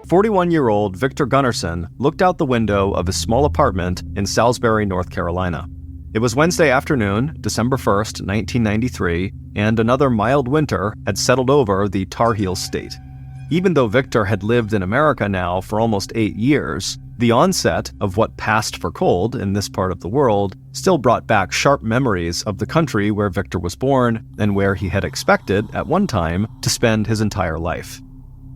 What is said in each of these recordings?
41-year-old Victor Gunnarsson looked out the window of his small apartment in Salisbury, North Carolina. It was Wednesday afternoon, December 1st, 1993, and another mild winter had settled over the Tar Heel state. Even though Victor had lived in America now for almost 8 years, the onset of what passed for cold in this part of the world still brought back sharp memories of the country where Victor was born and where he had expected, at one time, to spend his entire life.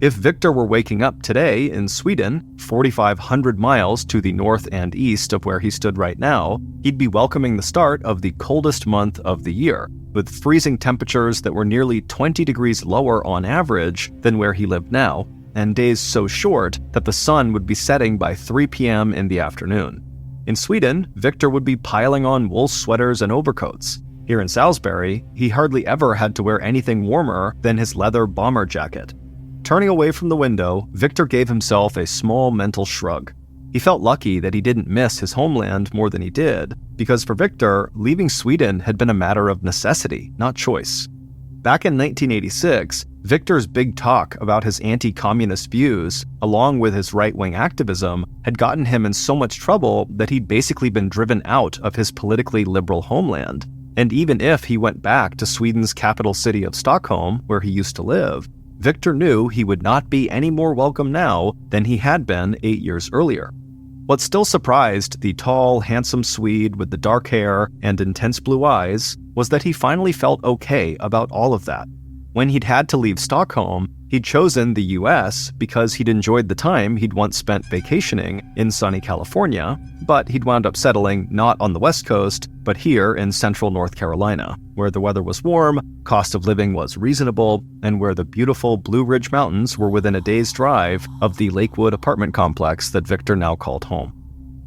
If Victor were waking up today in Sweden, 4,500 miles to the north and east of where he stood right now, he'd be welcoming the start of the coldest month of the year, with freezing temperatures that were nearly 20 degrees lower on average than where he lived now, and days so short that the sun would be setting by 3 p.m. in the afternoon. In Sweden, Victor would be piling on wool sweaters and overcoats. Here in Salisbury, he hardly ever had to wear anything warmer than his leather bomber jacket. Turning away from the window, Victor gave himself a small mental shrug. He felt lucky that he didn't miss his homeland more than he did, because for Victor, leaving Sweden had been a matter of necessity, not choice. Back in 1986, Victor's big talk about his anti-communist views, along with his right-wing activism, had gotten him in so much trouble that he'd basically been driven out of his politically liberal homeland. And even if he went back to Sweden's capital city of Stockholm, where he used to live, Victor knew he would not be any more welcome now than he had been 8 years earlier. What still surprised the tall, handsome Swede with the dark hair and intense blue eyes was that he finally felt okay about all of that. When he'd had to leave Stockholm, he'd chosen the US because he'd enjoyed the time he'd once spent vacationing in sunny California, but he'd wound up settling not on the West Coast, but here in central North Carolina, where the weather was warm, cost of living was reasonable, and where the beautiful Blue Ridge Mountains were within a day's drive of the Lakewood apartment complex that Victor now called home.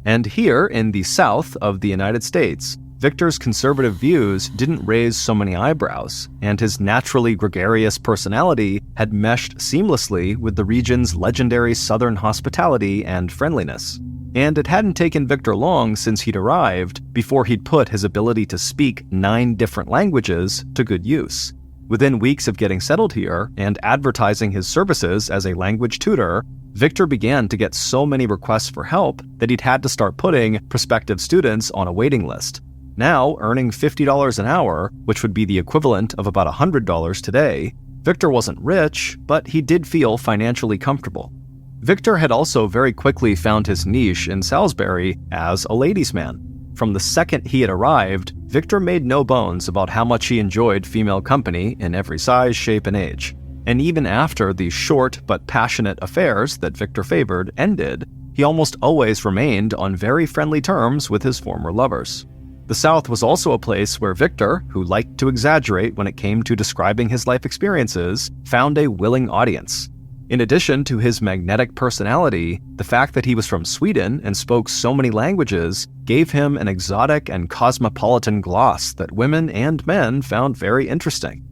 And here in the south of the United States, Victor's conservative views didn't raise so many eyebrows, and his naturally gregarious personality had meshed seamlessly with the region's legendary southern hospitality and friendliness. And it hadn't taken Victor long since he'd arrived before he'd put his ability to speak 9 different languages to good use. Within weeks of getting settled here and advertising his services as a language tutor, Victor began to get so many requests for help that he'd had to start putting prospective students on a waiting list. Now, earning $50 an hour, which would be the equivalent of about $100 today, Victor wasn't rich, but he did feel financially comfortable. Victor had also very quickly found his niche in Salisbury as a ladies' man. From the second he had arrived, Victor made no bones about how much he enjoyed female company in every size, shape, and age. And even after the short but passionate affairs that Victor favored ended, he almost always remained on very friendly terms with his former lovers. The South was also a place where Victor, who liked to exaggerate when it came to describing his life experiences, found a willing audience. In addition to his magnetic personality, the fact that he was from Sweden and spoke so many languages gave him an exotic and cosmopolitan gloss that women and men found very interesting.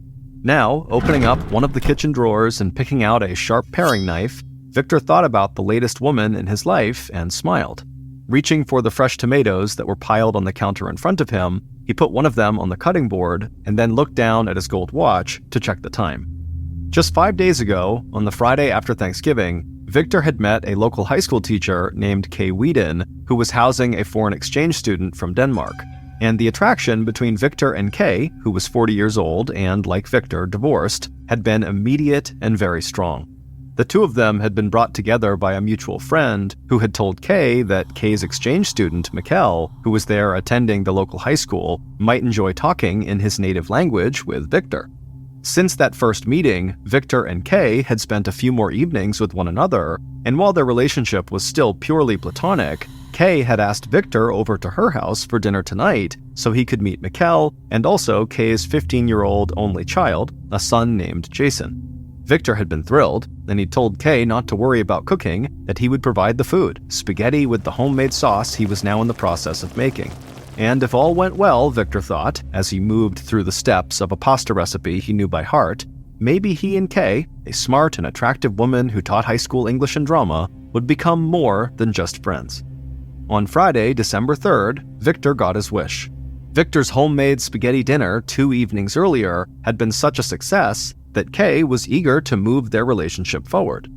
Now, opening up one of the kitchen drawers and picking out a sharp paring knife, Victor thought about the latest woman in his life and smiled. Reaching for the fresh tomatoes that were piled on the counter in front of him, he put one of them on the cutting board and then looked down at his gold watch to check the time. Just 5 days ago, on the Friday after Thanksgiving, Victor had met a local high school teacher named Kay Whedon, who was housing a foreign exchange student from Denmark. And the attraction between Victor and Kay, who was 40 years old and, like Victor, divorced, had been immediate and very strong. The two of them had been brought together by a mutual friend who had told Kay that Kay's exchange student, Mikkel, who was there attending the local high school, might enjoy talking in his native language with Victor. Since that first meeting, Victor and Kay had spent a few more evenings with one another, and while their relationship was still purely platonic, Kay had asked Victor over to her house for dinner tonight so he could meet Mikkel and also Kay's 15-year-old only child, a son named Jason. Victor had been thrilled, and he'd told Kay not to worry about cooking, that he would provide the food, spaghetti with the homemade sauce he was now in the process of making. And if all went well, Victor thought, as he moved through the steps of a pasta recipe he knew by heart, maybe he and Kay, a smart and attractive woman who taught high school English and drama, would become more than just friends. On Friday, December 3rd, Victor got his wish. Victor's homemade spaghetti dinner 2 evenings earlier had been such a success that Kay was eager to move their relationship forward.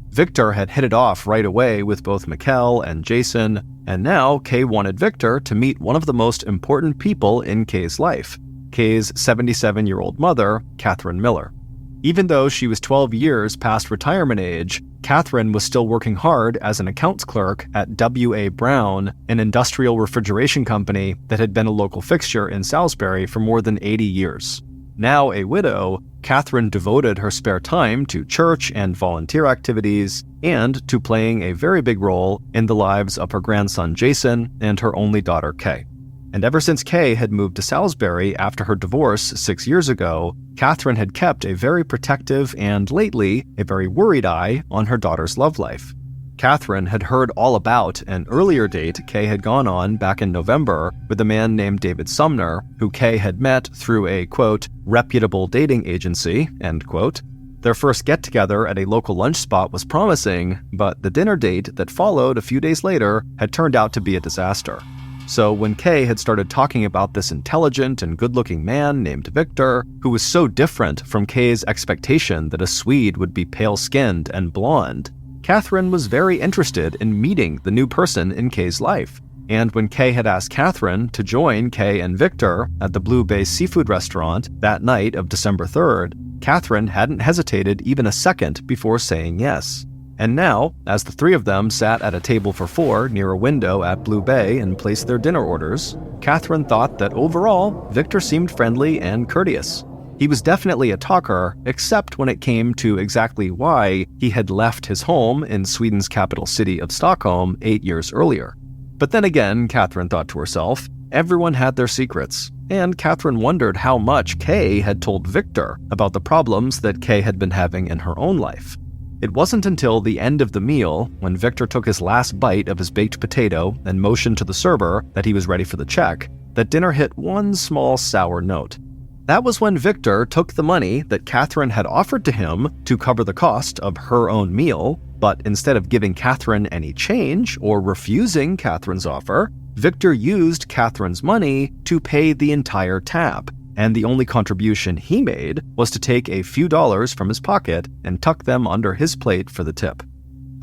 Victor had hit it off right away with both Mikkel and Jason, and now Kay wanted Victor to meet one of the most important people in Kay's life, Kay's 77-year-old mother, Catherine Miller. Even though she was 12 years past retirement age, Catherine was still working hard as an accounts clerk at W.A. Brown, an industrial refrigeration company that had been a local fixture in Salisbury for more than 80 years. Now a widow, Catherine devoted her spare time to church and volunteer activities and to playing a very big role in the lives of her grandson Jason and her only daughter Kay. And ever since Kay had moved to Salisbury after her divorce 6 years ago, Catherine had kept a very protective and, lately, a very worried eye on her daughter's love life. Catherine had heard all about an earlier date Kay had gone on back in November with a man named David Sumner, who Kay had met through a, quote, reputable dating agency, end quote. Their first get-together at a local lunch spot was promising, but the dinner date that followed a few days later had turned out to be a disaster. So when Kay had started talking about this intelligent and good-looking man named Victor, who was so different from Kay's expectation that a Swede would be pale-skinned and blonde, Catherine was very interested in meeting the new person in Kay's life. And when Kay had asked Catherine to join Kay and Victor at the Blue Bay Seafood Restaurant that night of December 3rd, Catherine hadn't hesitated even a second before saying yes. And now, as the three of them sat at a table for four near a window at Blue Bay and placed their dinner orders, Catherine thought that overall, Victor seemed friendly and courteous. He was definitely a talker, except when it came to exactly why he had left his home in Sweden's capital city of Stockholm 8 years earlier. But then again, Catherine thought to herself, everyone had their secrets, and Catherine wondered how much Kay had told Victor about the problems that Kay had been having in her own life. It wasn't until the end of the meal, when Victor took his last bite of his baked potato and motioned to the server that he was ready for the check, that dinner hit one small sour note. That was when Victor took the money that Catherine had offered to him to cover the cost of her own meal, but instead of giving Catherine any change or refusing Catherine's offer, Victor used Catherine's money to pay the entire tab, and the only contribution he made was to take a few dollars from his pocket and tuck them under his plate for the tip.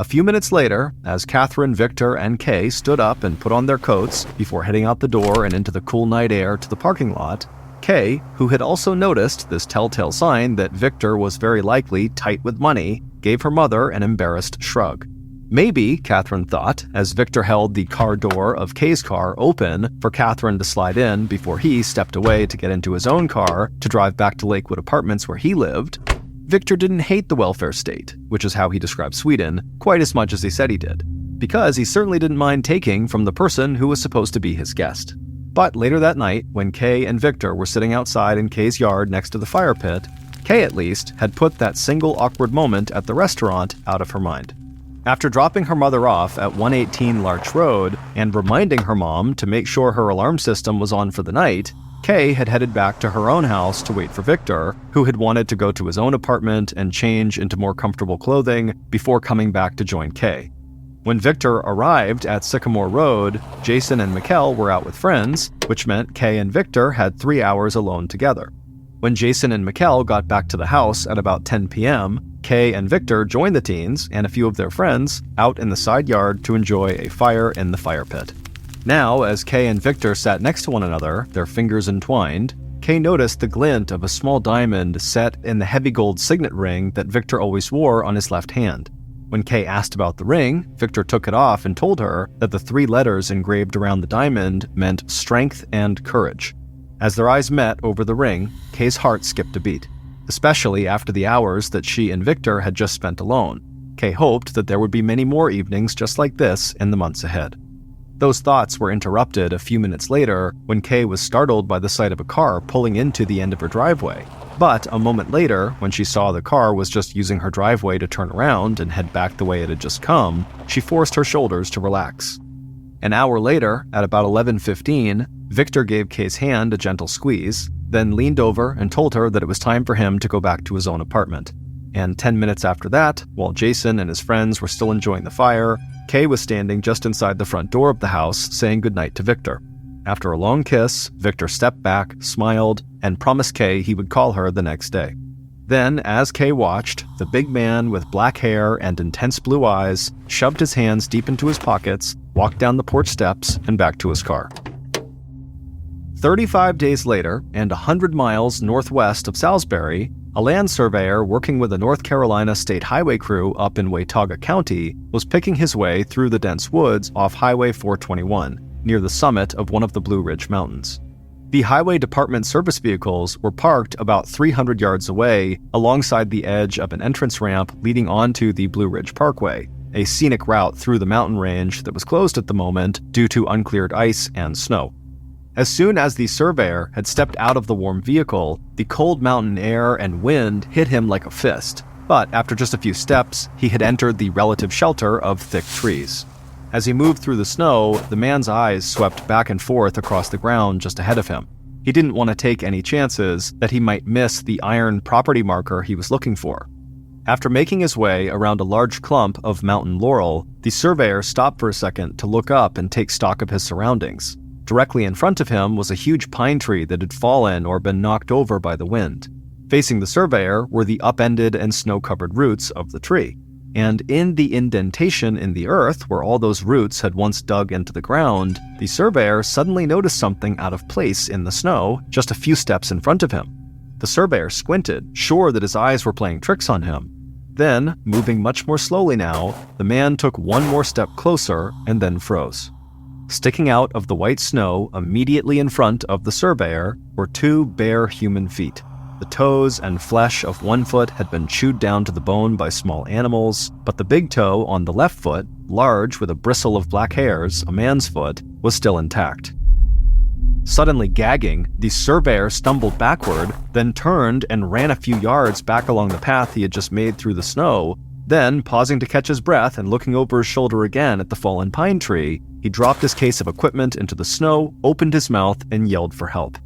A few minutes later, as Catherine, Victor, and Kay stood up and put on their coats before heading out the door and into the cool night air to the parking lot, Kay, who had also noticed this telltale sign that Victor was very likely tight with money, gave her mother an embarrassed shrug. Maybe, Catherine thought, as Victor held the car door of Kay's car open for Catherine to slide in before he stepped away to get into his own car to drive back to Lakewood Apartments where he lived, Victor didn't hate the welfare state, which is how he described Sweden, quite as much as he said he did, because he certainly didn't mind taking from the person who was supposed to be his guest. But later that night, when Kay and Victor were sitting outside in Kay's yard next to the fire pit, Kay at least had put that single awkward moment at the restaurant out of her mind. After dropping her mother off at 118 Larch Road and reminding her mom to make sure her alarm system was on for the night, Kay had headed back to her own house to wait for Victor, who had wanted to go to his own apartment and change into more comfortable clothing before coming back to join Kay. When Victor arrived at Sycamore Road, Jason and Mikkel were out with friends, which meant Kay and Victor had 3 hours alone together. When Jason and Mikkel got back to the house at about 10 p.m., Kay and Victor joined the teens and a few of their friends out in the side yard to enjoy a fire in the fire pit. Now, as Kay and Victor sat next to one another, their fingers entwined, Kay noticed the glint of a small diamond set in the heavy gold signet ring that Victor always wore on his left hand. When Kay asked about the ring, Victor took it off and told her that the 3 letters engraved around the diamond meant strength and courage. As their eyes met over the ring, Kay's heart skipped a beat, especially after the hours that she and Victor had just spent alone. Kay hoped that there would be many more evenings just like this in the months ahead. Those thoughts were interrupted a few minutes later when Kay was startled by the sight of a car pulling into the end of her driveway. But a moment later, when she saw the car was just using her driveway to turn around and head back the way it had just come, she forced her shoulders to relax. An hour later, at about 11:15, Victor gave Kay's hand a gentle squeeze, then leaned over and told her that it was time for him to go back to his own apartment. And 10 minutes after that, while Jason and his friends were still enjoying the fire, Kay was standing just inside the front door of the house saying goodnight to Victor. After a long kiss, Victor stepped back, smiled, and promised Kay he would call her the next day. Then, as Kay watched, the big man with black hair and intense blue eyes shoved his hands deep into his pockets, walked down the porch steps, and back to his car. 35 days later, and 100 miles northwest of Salisbury, a land surveyor working with a North Carolina state highway crew up in Watauga County was picking his way through the dense woods off Highway 421, near the summit of one of the Blue Ridge Mountains. The highway department service vehicles were parked about 300 yards away alongside the edge of an entrance ramp leading onto the Blue Ridge Parkway, a scenic route through the mountain range that was closed at the moment due to uncleared ice and snow. As soon as the surveyor had stepped out of the warm vehicle, the cold mountain air and wind hit him like a fist, but after just a few steps, he had entered the relative shelter of thick trees. As he moved through the snow, the man's eyes swept back and forth across the ground just ahead of him. He didn't want to take any chances that he might miss the iron property marker he was looking for. After making his way around a large clump of mountain laurel, the surveyor stopped for a second to look up and take stock of his surroundings. Directly in front of him was a huge pine tree that had fallen or been knocked over by the wind. Facing the surveyor were the upended and snow-covered roots of the tree. And in the indentation in the earth where all those roots had once dug into the ground, the surveyor suddenly noticed something out of place in the snow just a few steps in front of him. The surveyor squinted, sure that his eyes were playing tricks on him. Then, moving much more slowly now, the man took one more step closer and then froze. Sticking out of the white snow immediately in front of the surveyor were two bare human feet. The toes and flesh of one foot had been chewed down to the bone by small animals, but the big toe on the left foot, large with a bristle of black hairs, a man's foot, was still intact. Suddenly gagging, the surveyor stumbled backward, then turned and ran a few yards back along the path he had just made through the snow. Then, pausing to catch his breath and looking over his shoulder again at the fallen pine tree, he dropped his case of equipment into the snow, opened his mouth, and yelled for help.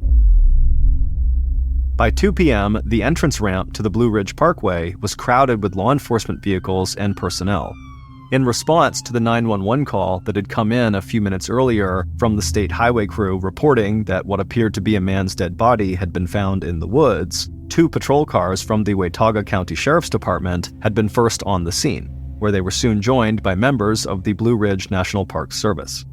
By 2 p.m., the entrance ramp to the Blue Ridge Parkway was crowded with law enforcement vehicles and personnel. In response to the 911 call that had come in a few minutes earlier from the state highway crew reporting that what appeared to be a man's dead body had been found in the woods, 2 patrol cars from the Watauga County Sheriff's Department had been first on the scene, where they were soon joined by members of the Blue Ridge National Park Service.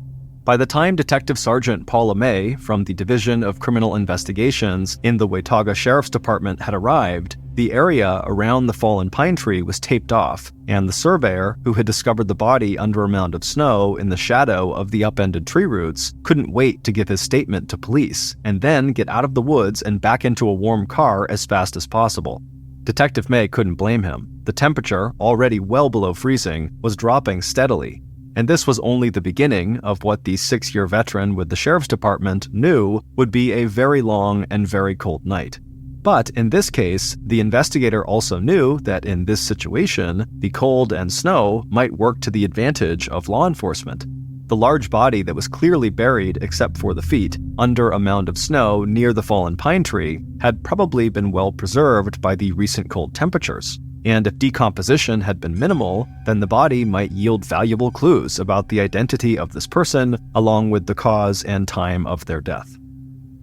By the time Detective Sergeant Paula May from the Division of Criminal Investigations in the Watauga Sheriff's Department had arrived, the area around the fallen pine tree was taped off, and the surveyor, who had discovered the body under a mound of snow in the shadow of the upended tree roots, couldn't wait to give his statement to police, and then get out of the woods and back into a warm car as fast as possible. Detective May couldn't blame him. The temperature, already well below freezing, was dropping steadily. And this was only the beginning of what the 6-year veteran with the Sheriff's Department knew would be a very long and very cold night. But in this case, the investigator also knew that in this situation, the cold and snow might work to the advantage of law enforcement. The large body that was clearly buried, except for the feet, under a mound of snow near the fallen pine tree had probably been well preserved by the recent cold temperatures. And if decomposition had been minimal, then the body might yield valuable clues about the identity of this person, along with the cause and time of their death.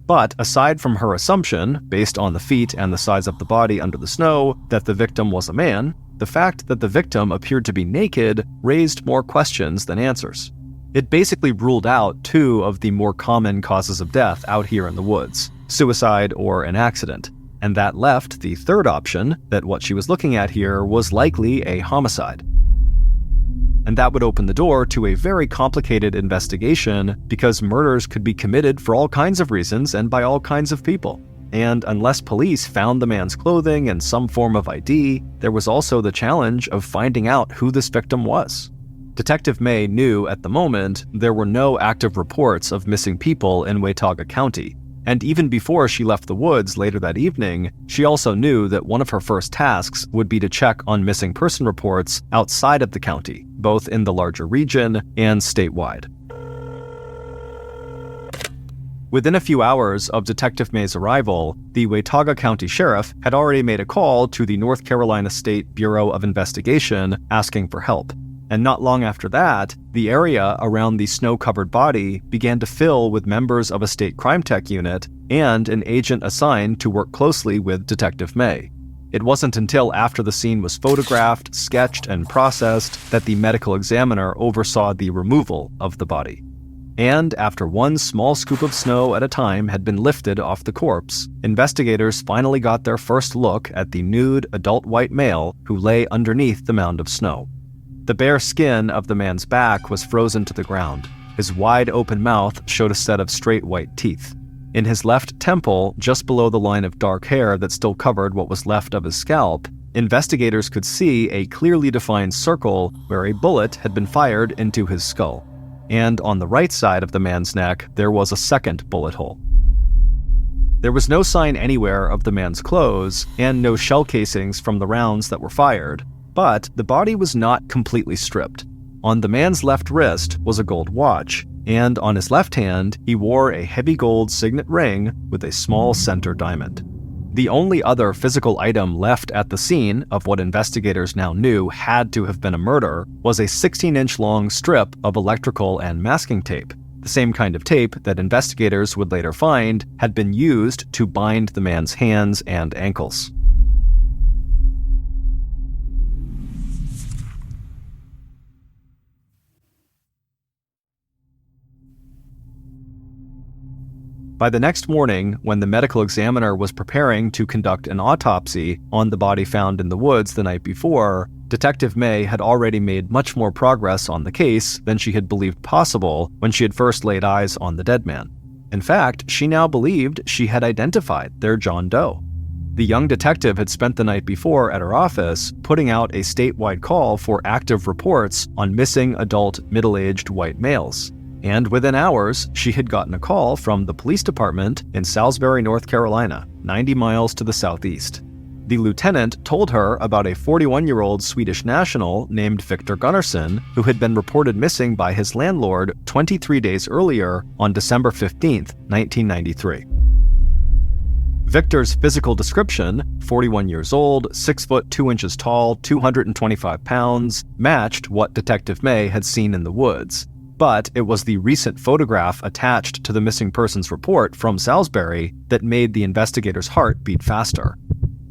But aside from her assumption, based on the feet and the size of the body under the snow, that the victim was a man, the fact that the victim appeared to be naked raised more questions than answers. It basically ruled out 2 of the more common causes of death out here in the woods, suicide or an accident. And that left the third option, that what she was looking at here was likely a homicide. And that would open the door to a very complicated investigation because murders could be committed for all kinds of reasons and by all kinds of people. And unless police found the man's clothing and some form of ID, there was also the challenge of finding out who this victim was. Detective May knew at the moment there were no active reports of missing people in Watauga County. And even before she left the woods later that evening, she also knew that one of her first tasks would be to check on missing person reports outside of the county, both in the larger region and statewide. Within a few hours of Detective May's arrival, the Watauga County Sheriff had already made a call to the North Carolina State Bureau of Investigation asking for help. And not long after that, the area around the snow-covered body began to fill with members of a state crime tech unit and an agent assigned to work closely with Detective May. It wasn't until after the scene was photographed, sketched, and processed that the medical examiner oversaw the removal of the body. And after one small scoop of snow at a time had been lifted off the corpse, investigators finally got their first look at the nude adult white male who lay underneath the mound of snow. The bare skin of the man's back was frozen to the ground. His wide open mouth showed a set of straight white teeth. In his left temple, just below the line of dark hair that still covered what was left of his scalp, investigators could see a clearly defined circle where a bullet had been fired into his skull. And on the right side of the man's neck, there was a second bullet hole. There was no sign anywhere of the man's clothes, and no shell casings from the rounds that were fired, but the body was not completely stripped. On the man's left wrist was a gold watch, and on his left hand, he wore a heavy gold signet ring with a small center diamond. The only other physical item left at the scene of what investigators now knew had to have been a murder was a 16-inch long strip of electrical and masking tape, the same kind of tape that investigators would later find had been used to bind the man's hands and ankles. By the next morning, when the medical examiner was preparing to conduct an autopsy on the body found in the woods the night before, Detective May had already made much more progress on the case than she had believed possible when she had first laid eyes on the dead man. In fact, she now believed she had identified their John Doe. The young detective had spent the night before at her office putting out a statewide call for active reports on missing adult middle-aged white males. And within hours, she had gotten a call from the police department in Salisbury, North Carolina, 90 miles to the southeast. The lieutenant told her about a 41-year-old Swedish national named Victor Gunnarsson who had been reported missing by his landlord 23 days earlier on December 15, 1993. Victor's physical description, 41 years old, 6 foot 2 inches tall, 225 pounds, matched what Detective May had seen in the woods. But it was the recent photograph attached to the missing persons report from Salisbury that made the investigator's heart beat faster.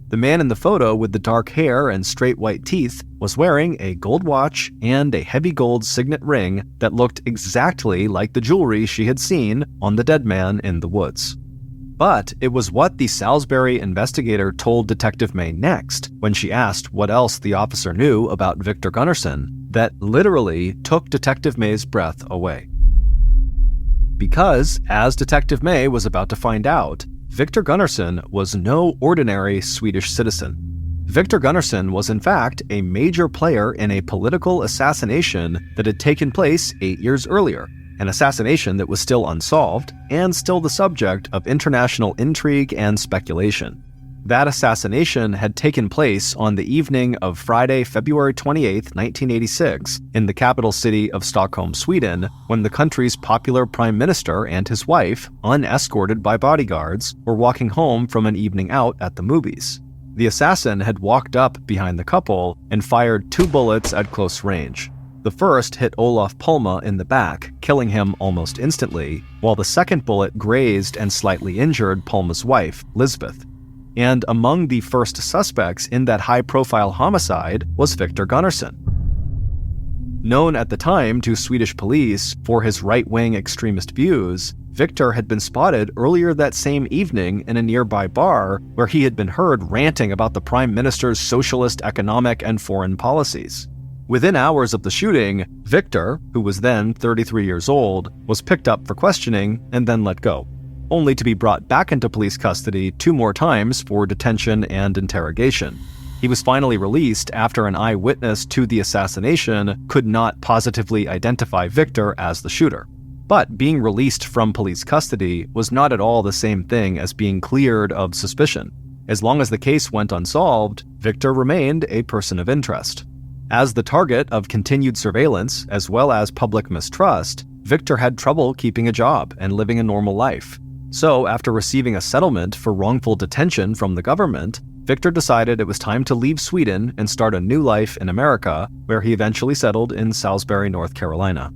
The man in the photo with the dark hair and straight white teeth was wearing a gold watch and a heavy gold signet ring that looked exactly like the jewelry she had seen on the dead man in the woods. But it was what the Salisbury investigator told Detective May next, when she asked what else the officer knew about Victor Gunnarsson, that literally took Detective May's breath away. Because, as Detective May was about to find out, Victor Gunnarsson was no ordinary Swedish citizen. Victor Gunnarsson was in fact a major player in a political assassination that had taken place 8 years earlier, an assassination that was still unsolved and still the subject of international intrigue and speculation. That assassination had taken place on the evening of Friday, February 28, 1986, in the capital city of Stockholm, Sweden, when the country's popular prime minister and his wife, unescorted by bodyguards, were walking home from an evening out at the movies. The assassin had walked up behind the couple and fired 2 bullets at close range. The first hit Olof Palme in the back, killing him almost instantly, while the second bullet grazed and slightly injured Palme's wife, Lisbeth. And among the first suspects in that high-profile homicide was Victor Gunnarsson. Known at the time to Swedish police for his right-wing extremist views, Victor had been spotted earlier that same evening in a nearby bar where he had been heard ranting about the Prime Minister's socialist economic and foreign policies. Within hours of the shooting, Victor, who was then 33 years old, was picked up for questioning and then let go, only to be brought back into police custody 2 more times for detention and interrogation. He was finally released after an eyewitness to the assassination could not positively identify Victor as the shooter. But being released from police custody was not at all the same thing as being cleared of suspicion. As long as the case went unsolved, Victor remained a person of interest. As the target of continued surveillance as well as public mistrust, Victor had trouble keeping a job and living a normal life. So, after receiving a settlement for wrongful detention from the government, Victor decided it was time to leave Sweden and start a new life in America, where he eventually settled in Salisbury, North Carolina.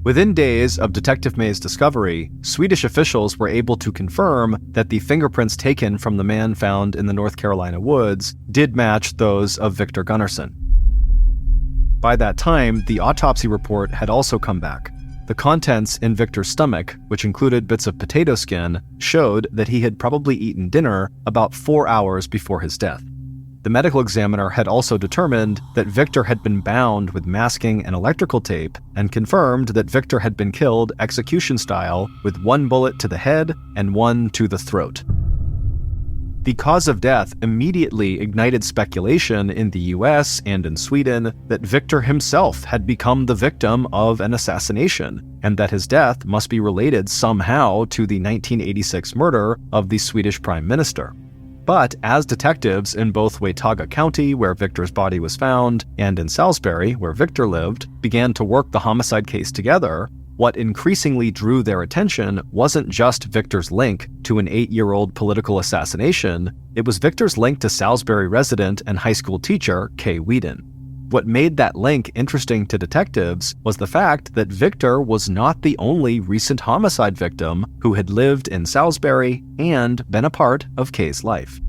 Within days of Detective May's discovery, Swedish officials were able to confirm that the fingerprints taken from the man found in the North Carolina woods did match those of Victor Gunnarsson. By that time, the autopsy report had also come back. The contents in Victor's stomach, which included bits of potato skin, showed that he had probably eaten dinner about 4 hours before his death. The medical examiner had also determined that Victor had been bound with masking and electrical tape and confirmed that Victor had been killed execution style with 1 bullet to the head and 1 to the throat. The cause of death immediately ignited speculation in the US and in Sweden that Victor himself had become the victim of an assassination, and that his death must be related somehow to the 1986 murder of the Swedish Prime Minister. But as detectives in both Watauga County, where Victor's body was found, and in Salisbury, where Victor lived, began to work the homicide case together, what increasingly drew their attention wasn't just Victor's link to an 8-year-old political assassination, it was Victor's link to Salisbury resident and high school teacher Kay Whedon. What made that link interesting to detectives was the fact that Victor was not the only recent homicide victim who had lived in Salisbury and been a part of Kay's life.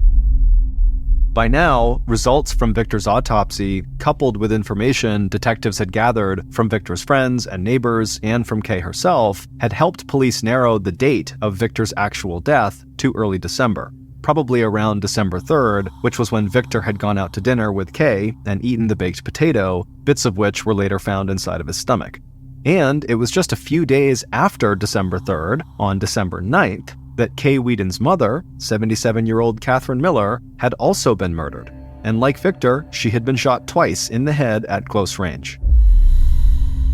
By now, results from Victor's autopsy, coupled with information detectives had gathered from Victor's friends and neighbors and from Kay herself, had helped police narrow the date of Victor's actual death to early December, probably around December 3rd, which was when Victor had gone out to dinner with Kay and eaten the baked potato, bits of which were later found inside of his stomach. And it was just a few days after December 3rd, on December 9th, that Kay Whedon's mother, 77-year-old Catherine Miller, had also been murdered. And like Victor, she had been shot twice in the head at close range.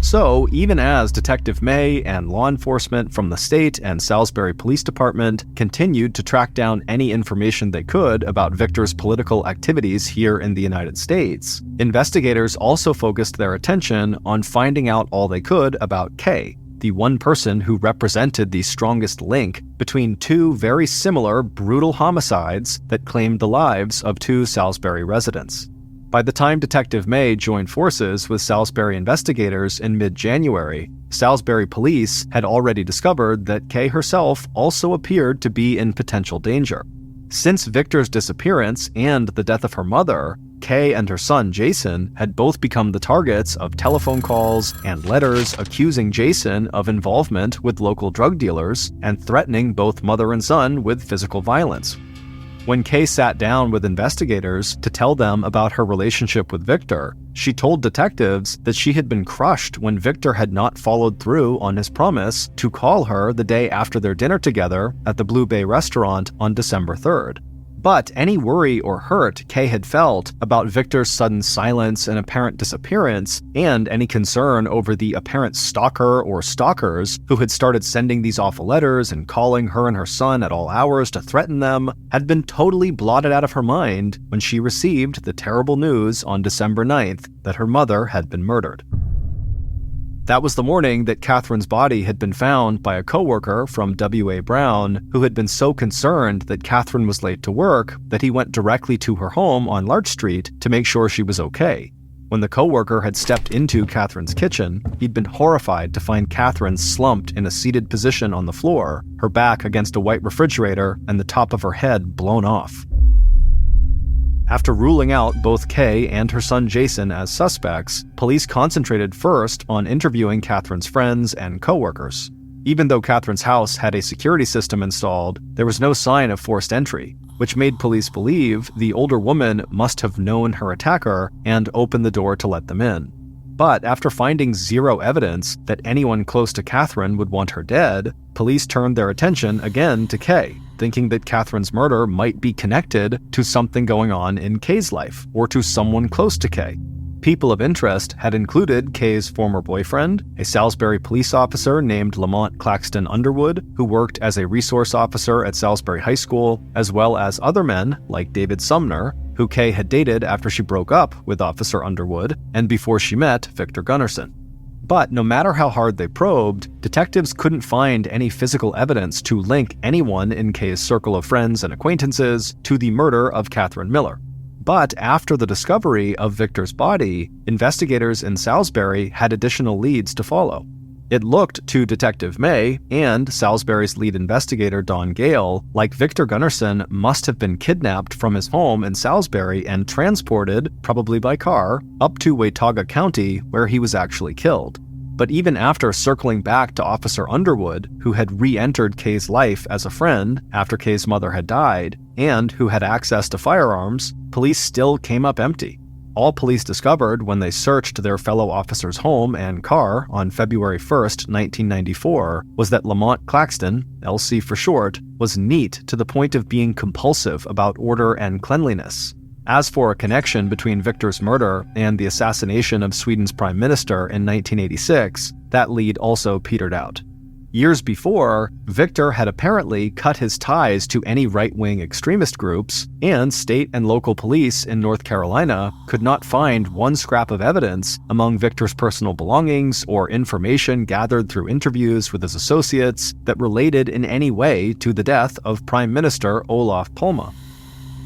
So, even as Detective May and law enforcement from the state and Salisbury Police Department continued to track down any information they could about Victor's political activities here in the United States, investigators also focused their attention on finding out all they could about Kay, the one person who represented the strongest link between 2 very similar brutal homicides that claimed the lives of 2 Salisbury residents. By the time Detective May joined forces with Salisbury investigators in mid-January, Salisbury police had already discovered that Kay herself also appeared to be in potential danger. Since Victor's disappearance and the death of her mother, Kay and her son Jason had both become the targets of telephone calls and letters accusing Jason of involvement with local drug dealers and threatening both mother and son with physical violence. When Kay sat down with investigators to tell them about her relationship with Victor, she told detectives that she had been crushed when Victor had not followed through on his promise to call her the day after their dinner together at the Blue Bay restaurant on December 3rd. But any worry or hurt Kay had felt about Victor's sudden silence and apparent disappearance, and any concern over the apparent stalker or stalkers who had started sending these awful letters and calling her and her son at all hours to threaten them, had been totally blotted out of her mind when she received the terrible news on December 9th that her mother had been murdered. That was the morning that Catherine's body had been found by a coworker from W.A. Brown, who had been so concerned that Catherine was late to work that he went directly to her home on Larch Street to make sure she was okay. When the coworker had stepped into Catherine's kitchen, he'd been horrified to find Catherine slumped in a seated position on the floor, her back against a white refrigerator and the top of her head blown off. After ruling out both Kay and her son Jason as suspects, police concentrated first on interviewing Catherine's friends and coworkers. Even though Catherine's house had a security system installed, there was no sign of forced entry, which made police believe the older woman must have known her attacker and opened the door to let them in. But after finding zero evidence that anyone close to Catherine would want her dead, police turned their attention again to Kay, thinking that Catherine's murder might be connected to something going on in Kay's life, or to someone close to Kay. People of interest had included Kay's former boyfriend, a Salisbury police officer named Lamont Claxton Underwood, who worked as a resource officer at Salisbury High School, as well as other men like David Sumner, who Kay had dated after she broke up with Officer Underwood and before she met Victor Gunnarsson. But no matter how hard they probed, detectives couldn't find any physical evidence to link anyone in Kay's circle of friends and acquaintances to the murder of Catherine Miller. But after the discovery of Victor's body, investigators in Salisbury had additional leads to follow. It looked to Detective May and Salisbury's lead investigator Don Gale like Victor Gunnarsson must have been kidnapped from his home in Salisbury and transported, probably by car, up to Watauga County where he was actually killed. But even after circling back to Officer Underwood, who had re-entered Kay's life as a friend after Kay's mother had died, and who had access to firearms, police still came up empty. All police discovered when they searched their fellow officer's home and car on February 1st, 1994, was that Lamont Claxton, LC for short, was neat to the point of being compulsive about order and cleanliness. As for a connection between Victor's murder and the assassination of Sweden's prime minister in 1986, that lead also petered out. Years before, Victor had apparently cut his ties to any right-wing extremist groups, and state and local police in North Carolina could not find one scrap of evidence among Victor's personal belongings or information gathered through interviews with his associates that related in any way to the death of Prime Minister Olof Palme.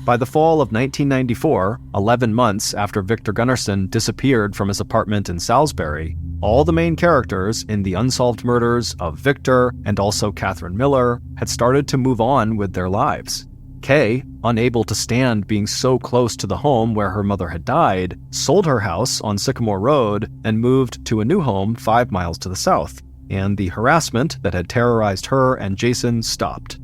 By the fall of 1994, 11 months after Victor Gunnarsson disappeared from his apartment in Salisbury, all the main characters in the unsolved murders of Victor and also Catherine Miller had started to move on with their lives. Kay, unable to stand being so close to the home where her mother had died, sold her house on Sycamore Road and moved to a new home 5 miles to the south, and the harassment that had terrorized her and Jason stopped.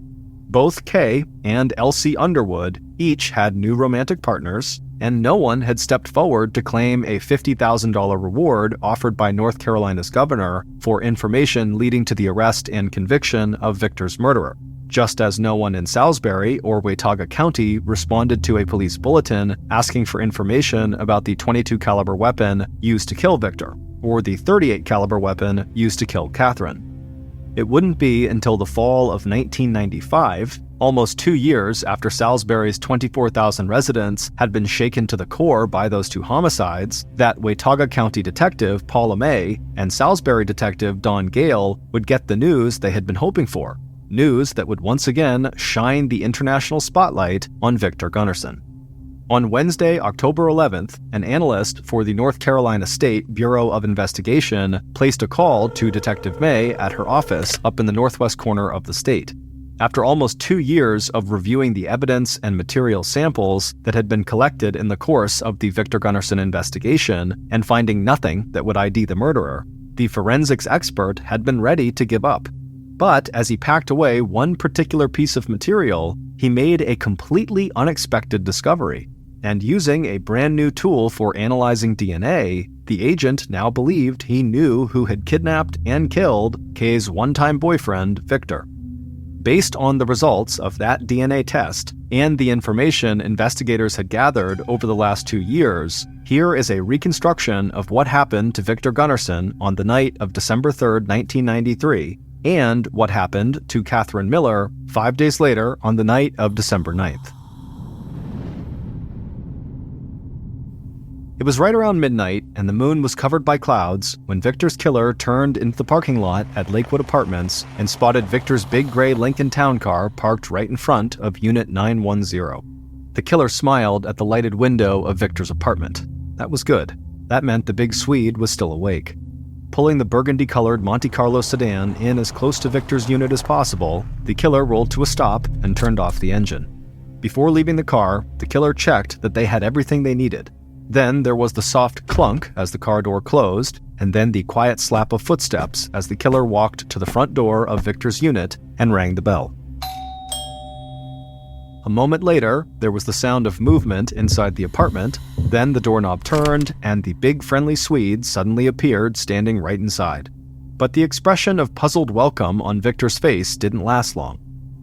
Both Kay and Elsie Underwood each had new romantic partners, and no one had stepped forward to claim a $50,000 reward offered by North Carolina's governor for information leading to the arrest and conviction of Victor's murderer, just as no one in Salisbury or Watauga County responded to a police bulletin asking for information about the .22 caliber weapon used to kill Victor, or the .38 caliber weapon used to kill Catherine. It wouldn't be until the fall of 1995, almost 2 years after Salisbury's 24,000 residents had been shaken to the core by those two homicides, that Watauga County Detective Paula May and Salisbury Detective Don Gale would get the news they had been hoping for, news that would once again shine the international spotlight on Victor Gunnarsson. On Wednesday, October 11th, an analyst for the North Carolina State Bureau of Investigation placed a call to Detective May at her office up in the northwest corner of the state. After almost 2 years of reviewing the evidence and material samples that had been collected in the course of the Victor Gunnarsson investigation and finding nothing that would ID the murderer, the forensics expert had been ready to give up. But as he packed away one particular piece of material, he made a completely unexpected discovery. And using a brand new tool for analyzing DNA, the agent now believed he knew who had kidnapped and killed Kay's one-time boyfriend, Victor. Based on the results of that DNA test and the information investigators had gathered over the last 2 years, here is a reconstruction of what happened to Victor Gunnarsson on the night of December 3rd, 1993, and what happened to Catherine Miller 5 days later on the night of December 9th. It was right around midnight, and the moon was covered by clouds when Victor's killer turned into the parking lot at Lakewood Apartments and spotted Victor's big gray Lincoln Town car parked right in front of Unit 910. The killer smiled at the lighted window of Victor's apartment. That was good. That meant the big Swede was still awake. Pulling the burgundy-colored Monte Carlo sedan in as close to Victor's unit as possible, the killer rolled to a stop and turned off the engine. Before leaving the car, the killer checked that they had everything they needed. Then there was the soft clunk as the car door closed, and then the quiet slap of footsteps as the killer walked to the front door of Victor's unit and rang the bell. A moment later, there was the sound of movement inside the apartment, then the doorknob turned, and the big friendly Swede suddenly appeared standing right inside. But the expression of puzzled welcome on Victor's face didn't last long.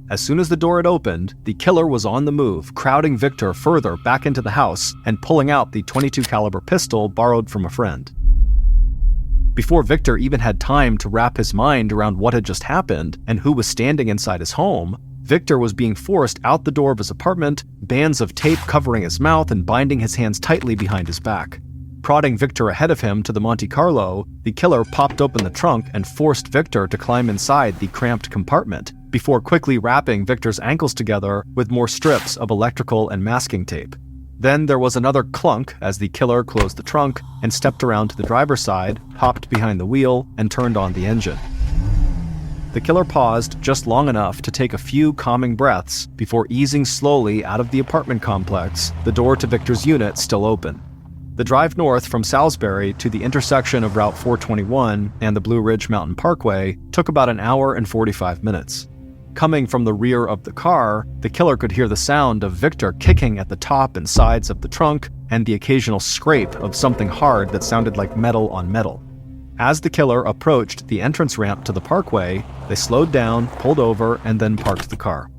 As soon as the door had opened, the killer was on the move, crowding Victor further back into the house and pulling out the .22 caliber pistol borrowed from a friend. Before Victor even had time to wrap his mind around what had just happened and who was standing inside his home, Victor was being forced out the door of his apartment, bands of tape covering his mouth and binding his hands tightly behind his back. Prodding Victor ahead of him to the Monte Carlo, the killer popped open the trunk and forced Victor to climb inside the cramped compartment, before quickly wrapping Victor's ankles together with more strips of electrical and masking tape. Then there was another clunk as the killer closed the trunk and stepped around to the driver's side, hopped behind the wheel, and turned on the engine. The killer paused just long enough to take a few calming breaths before easing slowly out of the apartment complex, the door to Victor's unit still open. The drive north from Salisbury to the intersection of Route 421 and the Blue Ridge Mountain Parkway took about an hour and 45 minutes. Coming from the rear of the car, the killer could hear the sound of Victor kicking at the top and sides of the trunk and the occasional scrape of something hard that sounded like metal on metal. As the killer approached the entrance ramp to the parkway, they slowed down, pulled over, and then parked the car.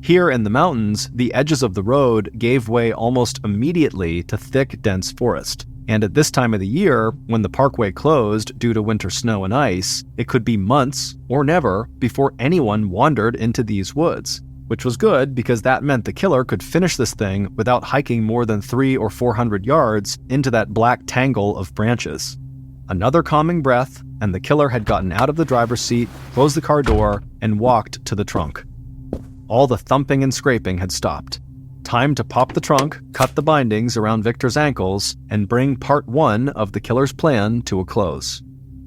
Here in the mountains, the edges of the road gave way almost immediately to thick, dense forest. And at this time of the year, when the parkway closed due to winter snow and ice, it could be months or never before anyone wandered into these woods, which was good because that meant the killer could finish this thing without hiking more than 300 or 400 yards into that black tangle of branches. Another calming breath, and the killer had gotten out of the driver's seat, closed the car door, and walked to the trunk. All the thumping and scraping had stopped. Time to pop the trunk, cut the bindings around Victor's ankles, and bring part one of the killer's plan to a close.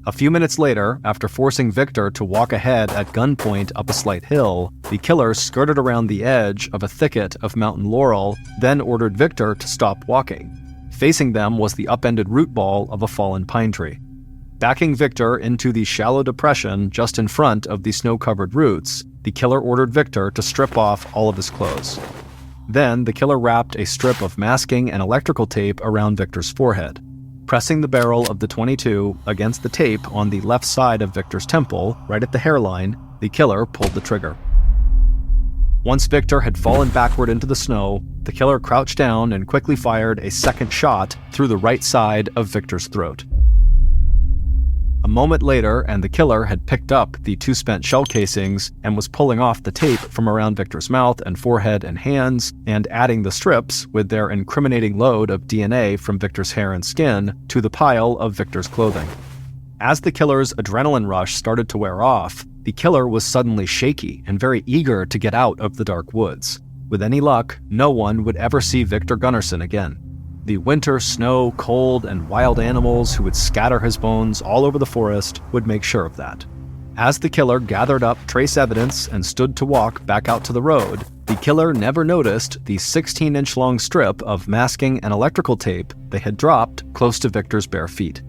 A few minutes later, after forcing Victor to walk ahead at gunpoint up a slight hill, the killer skirted around the edge of a thicket of mountain laurel, then ordered Victor to stop walking. Facing them was the upended root ball of a fallen pine tree. Backing Victor into the shallow depression just in front of the snow-covered roots, the killer ordered Victor to strip off all of his clothes. Then, the killer wrapped a strip of masking and electrical tape around Victor's forehead. Pressing the barrel of the .22 against the tape on the left side of Victor's temple, right at the hairline, the killer pulled the trigger. Once Victor had fallen backward into the snow, the killer crouched down and quickly fired a second shot through the right side of Victor's throat. A moment later, and the killer had picked up the 2 spent shell casings and was pulling off the tape from around Victor's mouth and forehead and hands, and adding the strips with their incriminating load of DNA from Victor's hair and skin to the pile of Victor's clothing. As the killer's adrenaline rush started to wear off, the killer was suddenly shaky and very eager to get out of the dark woods. With any luck, no one would ever see Victor Gunnarsson again. The winter, snow, cold, and wild animals who would scatter his bones all over the forest would make sure of that. As the killer gathered up trace evidence and stood to walk back out to the road, the killer never noticed the 16-inch-long strip of masking and electrical tape they had dropped close to Victor's bare feet.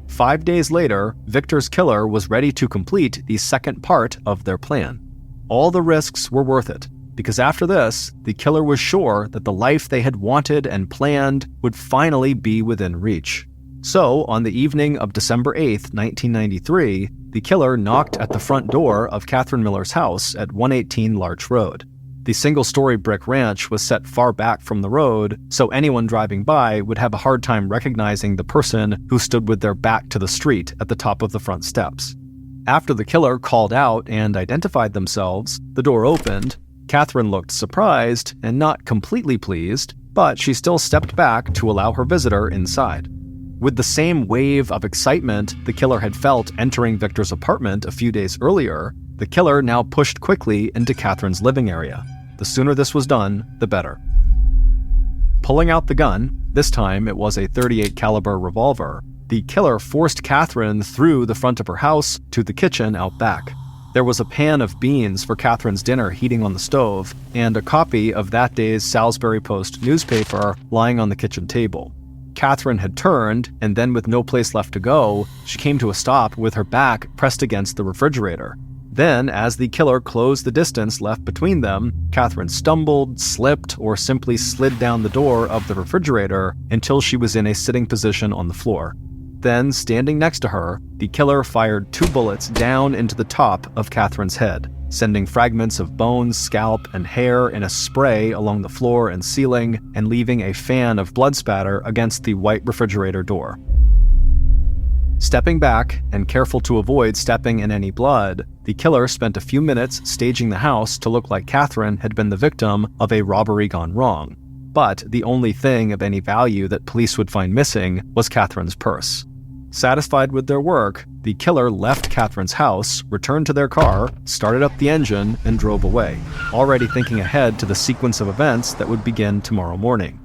5 days later, Victor's killer was ready to complete the second part of their plan. All the risks were worth it, because after this, the killer was sure that the life they had wanted and planned would finally be within reach. So, on the evening of December 8, 1993, the killer knocked at the front door of Catherine Miller's house at 118 Larch Road. The single-story brick ranch was set far back from the road, so anyone driving by would have a hard time recognizing the person who stood with their back to the street at the top of the front steps. After the killer called out and identified themselves, the door opened. Catherine looked surprised and not completely pleased, but she still stepped back to allow her visitor inside. With the same wave of excitement the killer had felt entering Victor's apartment a few days earlier, the killer now pushed quickly into Catherine's living area. The sooner this was done, the better. Pulling out the gun, this time it was a .38 caliber revolver, the killer forced Catherine through the front of her house to the kitchen out back. There was a pan of beans for Catherine's dinner heating on the stove, and a copy of that day's Salisbury Post newspaper lying on the kitchen table. Catherine had turned, and then with no place left to go, she came to a stop with her back pressed against the refrigerator. Then, as the killer closed the distance left between them, Catherine stumbled, slipped, or simply slid down the door of the refrigerator until she was in a sitting position on the floor. Then, standing next to her, the killer fired 2 bullets down into the top of Catherine's head, sending fragments of bones, scalp, and hair in a spray along the floor and ceiling, and leaving a fan of blood spatter against the white refrigerator door. Stepping back, and careful to avoid stepping in any blood, the killer spent a few minutes staging the house to look like Catherine had been the victim of a robbery gone wrong. But the only thing of any value that police would find missing was Catherine's purse. Satisfied with their work, the killer left Catherine's house, returned to their car, started up the engine, and drove away, already thinking ahead to the sequence of events that would begin tomorrow morning.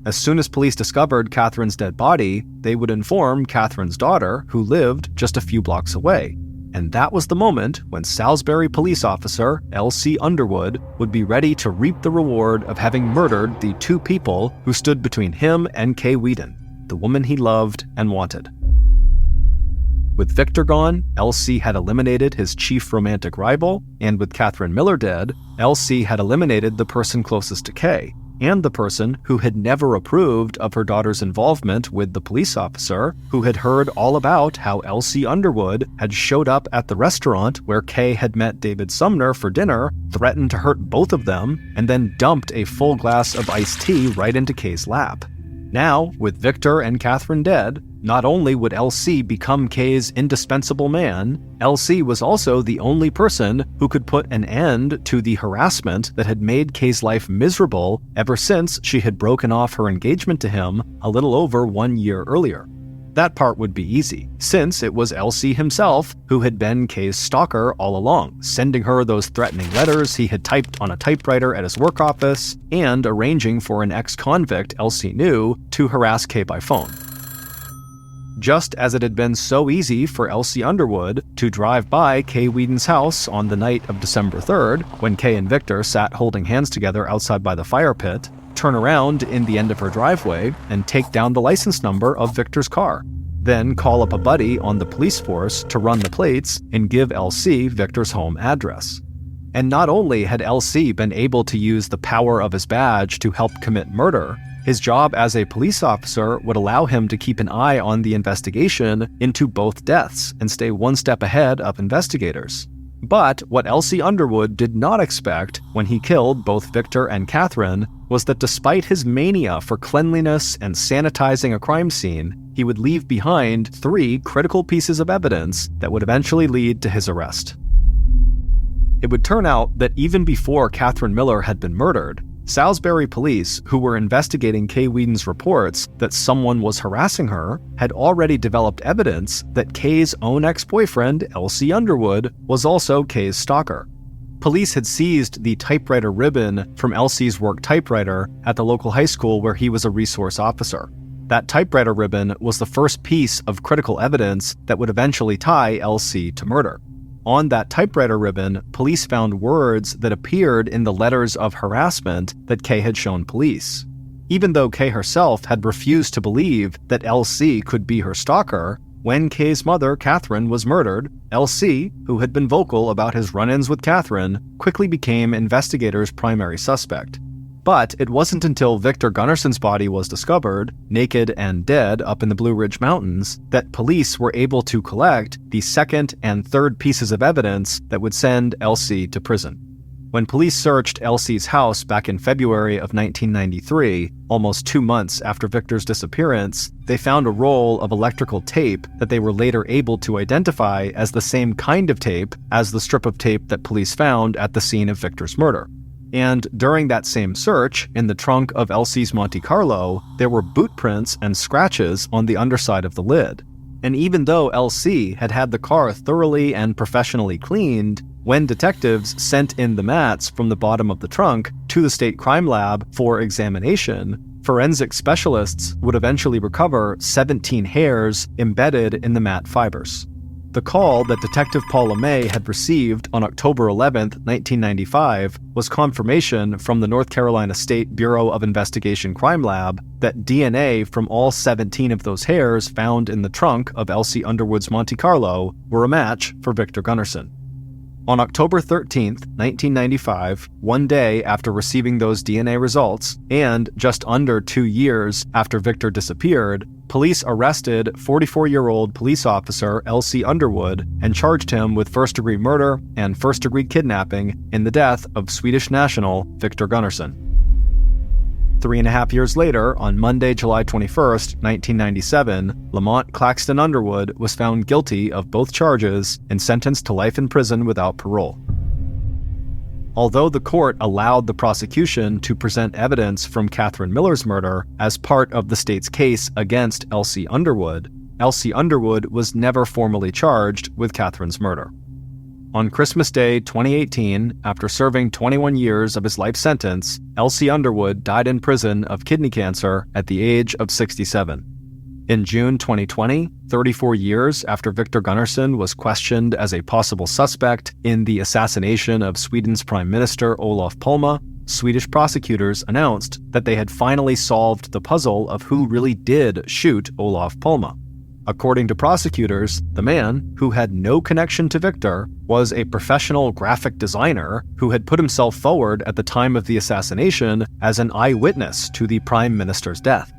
As soon as police discovered Catherine's dead body, they would inform Catherine's daughter, who lived just a few blocks away. And that was the moment when Salisbury police officer L.C. Underwood would be ready to reap the reward of having murdered the two people who stood between him and Kay Wheaton, the woman he loved and wanted. With Victor gone, L.C. had eliminated his chief romantic rival, and with Catherine Miller dead, L.C. had eliminated the person closest to Kay, and the person who had never approved of her daughter's involvement with the police officer who had heard all about how L.C. Underwood had showed up at the restaurant where Kay had met David Sumner for dinner, threatened to hurt both of them, and then dumped a full glass of iced tea right into Kay's lap. Now, with Victor and Catherine dead, not only would L.C. become Kay's indispensable man, L.C. was also the only person who could put an end to the harassment that had made Kay's life miserable ever since she had broken off her engagement to him a little over 1 year earlier. That part would be easy, since it was L.C. himself who had been Kay's stalker all along, sending her those threatening letters he had typed on a typewriter at his work office, and arranging for an ex-convict L.C. knew to harass Kay by phone. Just as it had been so easy for L.C. Underwood to drive by Kay Wheaton's house on the night of December 3rd, when Kay and Victor sat holding hands together outside by the fire pit, turn around in the end of her driveway and take down the license number of Victor's car, then call up a buddy on the police force to run the plates and give L.C. Victor's home address. And not only had L.C. been able to use the power of his badge to help commit murder, his job as a police officer would allow him to keep an eye on the investigation into both deaths and stay one step ahead of investigators. But what L.C. Underwood did not expect when he killed both Victor and Catherine was that despite his mania for cleanliness and sanitizing a crime scene, he would leave behind 3 critical pieces of evidence that would eventually lead to his arrest. It would turn out that even before Catherine Miller had been murdered, Salisbury police, who were investigating Kay Wheaton's reports that someone was harassing her, had already developed evidence that Kay's own ex-boyfriend, L.C. Underwood, was also Kay's stalker. Police had seized the typewriter ribbon from L.C.'s work typewriter at the local high school where he was a resource officer. That typewriter ribbon was the first piece of critical evidence that would eventually tie L.C. to murder. On that typewriter ribbon, police found words that appeared in the letters of harassment that Kay had shown police. Even though Kay herself had refused to believe that L.C. could be her stalker, when Kay's mother, Catherine, was murdered, L.C., who had been vocal about his run-ins with Catherine, quickly became investigators' primary suspect. But it wasn't until Victor Gunnarson's body was discovered, naked and dead up in the Blue Ridge Mountains, that police were able to collect the second and third pieces of evidence that would send L.C. to prison. When police searched L.C.'s house back in February of 1993, almost 2 months after Victor's disappearance, they found a roll of electrical tape that they were later able to identify as the same kind of tape as the strip of tape that police found at the scene of Victor's murder. And during that same search, in the trunk of L.C.'s Monte Carlo, there were boot prints and scratches on the underside of the lid. And even though L.C. had had the car thoroughly and professionally cleaned, when detectives sent in the mats from the bottom of the trunk to the state crime lab for examination, forensic specialists would eventually recover 17 hairs embedded in the mat fibers. The call that Detective Paula May had received on October 11, 1995, was confirmation from the North Carolina State Bureau of Investigation Crime Lab that DNA from all 17 of those hairs found in the trunk of L.C. Underwood's Monte Carlo were a match for Victor Gunnerson. On October 13, 1995, one day after receiving those DNA results, and just under 2 years after Victor disappeared, police arrested 44-year-old police officer L.C. Underwood and charged him with first-degree murder and first-degree kidnapping in the death of Swedish national Victor Gunnarsson. 3.5 years later, on Monday, July 21, 1997, Lamont Claxton Underwood was found guilty of both charges and sentenced to life in prison without parole. Although the court allowed the prosecution to present evidence from Catherine Miller's murder as part of the state's case against L.C. Underwood, Elsie Underwood was never formally charged with Catherine's murder. On Christmas Day 2018, after serving 21 years of his life sentence, Elsie Underwood died in prison of kidney cancer at the age of 67. In June 2020, 34 years after Victor Gunnarsson was questioned as a possible suspect in the assassination of Sweden's Prime Minister Olof Palme, Swedish prosecutors announced that they had finally solved the puzzle of who really did shoot Olof Palme. According to prosecutors, the man, who had no connection to Victor, was a professional graphic designer who had put himself forward at the time of the assassination as an eyewitness to the Prime Minister's death.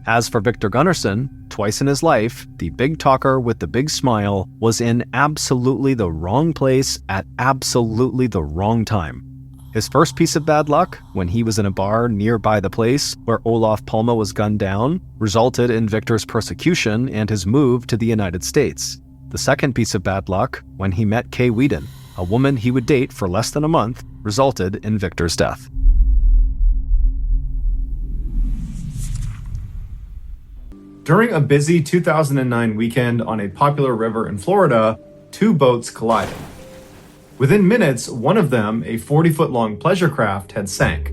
As for Victor Gunnarsson, twice in his life, the big talker with the big smile was in absolutely the wrong place at absolutely the wrong time. His first piece of bad luck, when he was in a bar nearby the place where Olof Palme was gunned down, resulted in Victor's persecution and his move to the United States. The second piece of bad luck, when he met Kay Whedon, a woman he would date for less than a month, resulted in Victor's death. During a busy 2009 weekend on a popular river in Florida, two boats collided. Within minutes, one of them, a 40-foot-long pleasure craft, had sank.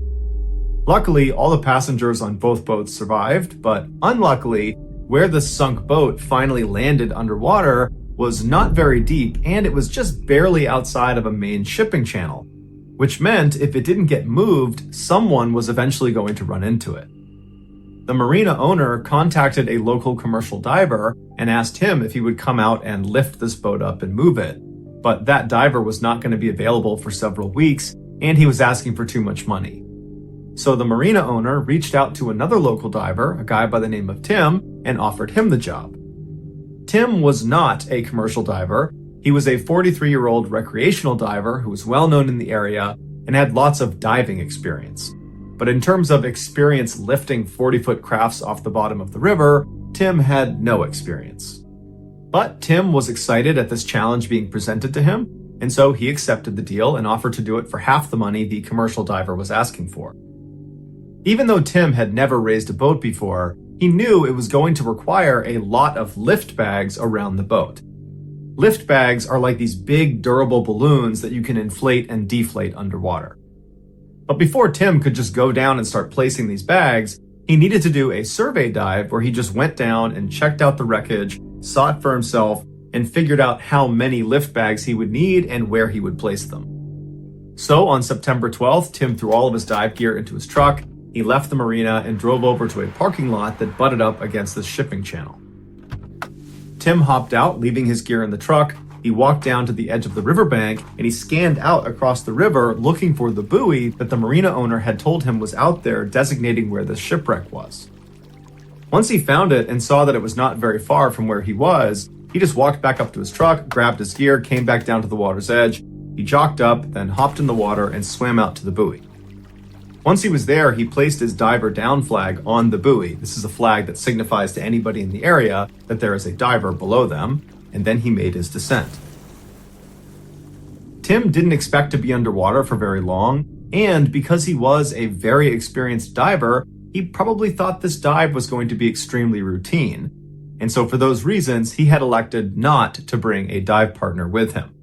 Luckily, all the passengers on both boats survived, but unluckily, where the sunk boat finally landed underwater was not very deep, and it was just barely outside of a main shipping channel, which meant if it didn't get moved, someone was eventually going to run into it. The marina owner contacted a local commercial diver and asked him if he would come out and lift this boat up and move it. But that diver was not going to be available for several weeks, and he was asking for too much money. So the marina owner reached out to another local diver, a guy by the name of Tim, and offered him the job. Tim was not a commercial diver. He was a 43-year-old recreational diver who was well known in the area and had lots of diving experience. But in terms of experience lifting 40-foot crafts off the bottom of the river, Tim had no experience. But Tim was excited at this challenge being presented to him, and so he accepted the deal and offered to do it for half the money the commercial diver was asking for. Even though Tim had never raised a boat before, he knew it was going to require a lot of lift bags around the boat. Lift bags are like these big, durable balloons that you can inflate and deflate underwater. But before Tim could just go down and start placing these bags, he needed to do a survey dive where he just went down and checked out the wreckage, saw it for himself, and figured out how many lift bags he would need and where he would place them. So on September 12th, Tim threw all of his dive gear into his truck, he left the marina and drove over to a parking lot that butted up against the shipping channel. Tim hopped out, leaving his gear in the truck. He walked down to the edge of the riverbank and he scanned out across the river looking for the buoy that the marina owner had told him was out there, designating where the shipwreck was. Once he found it and saw that it was not very far from where he was, he just walked back up to his truck, grabbed his gear, came back down to the water's edge. He jocked up, then hopped in the water and swam out to the buoy. Once he was there, he placed his diver down flag on the buoy. This is a flag that signifies to anybody in the area that there is a diver below them, and then he made his descent. Tim didn't expect to be underwater for very long, and because he was a very experienced diver, he probably thought this dive was going to be extremely routine. And so for those reasons, he had elected not to bring a dive partner with him.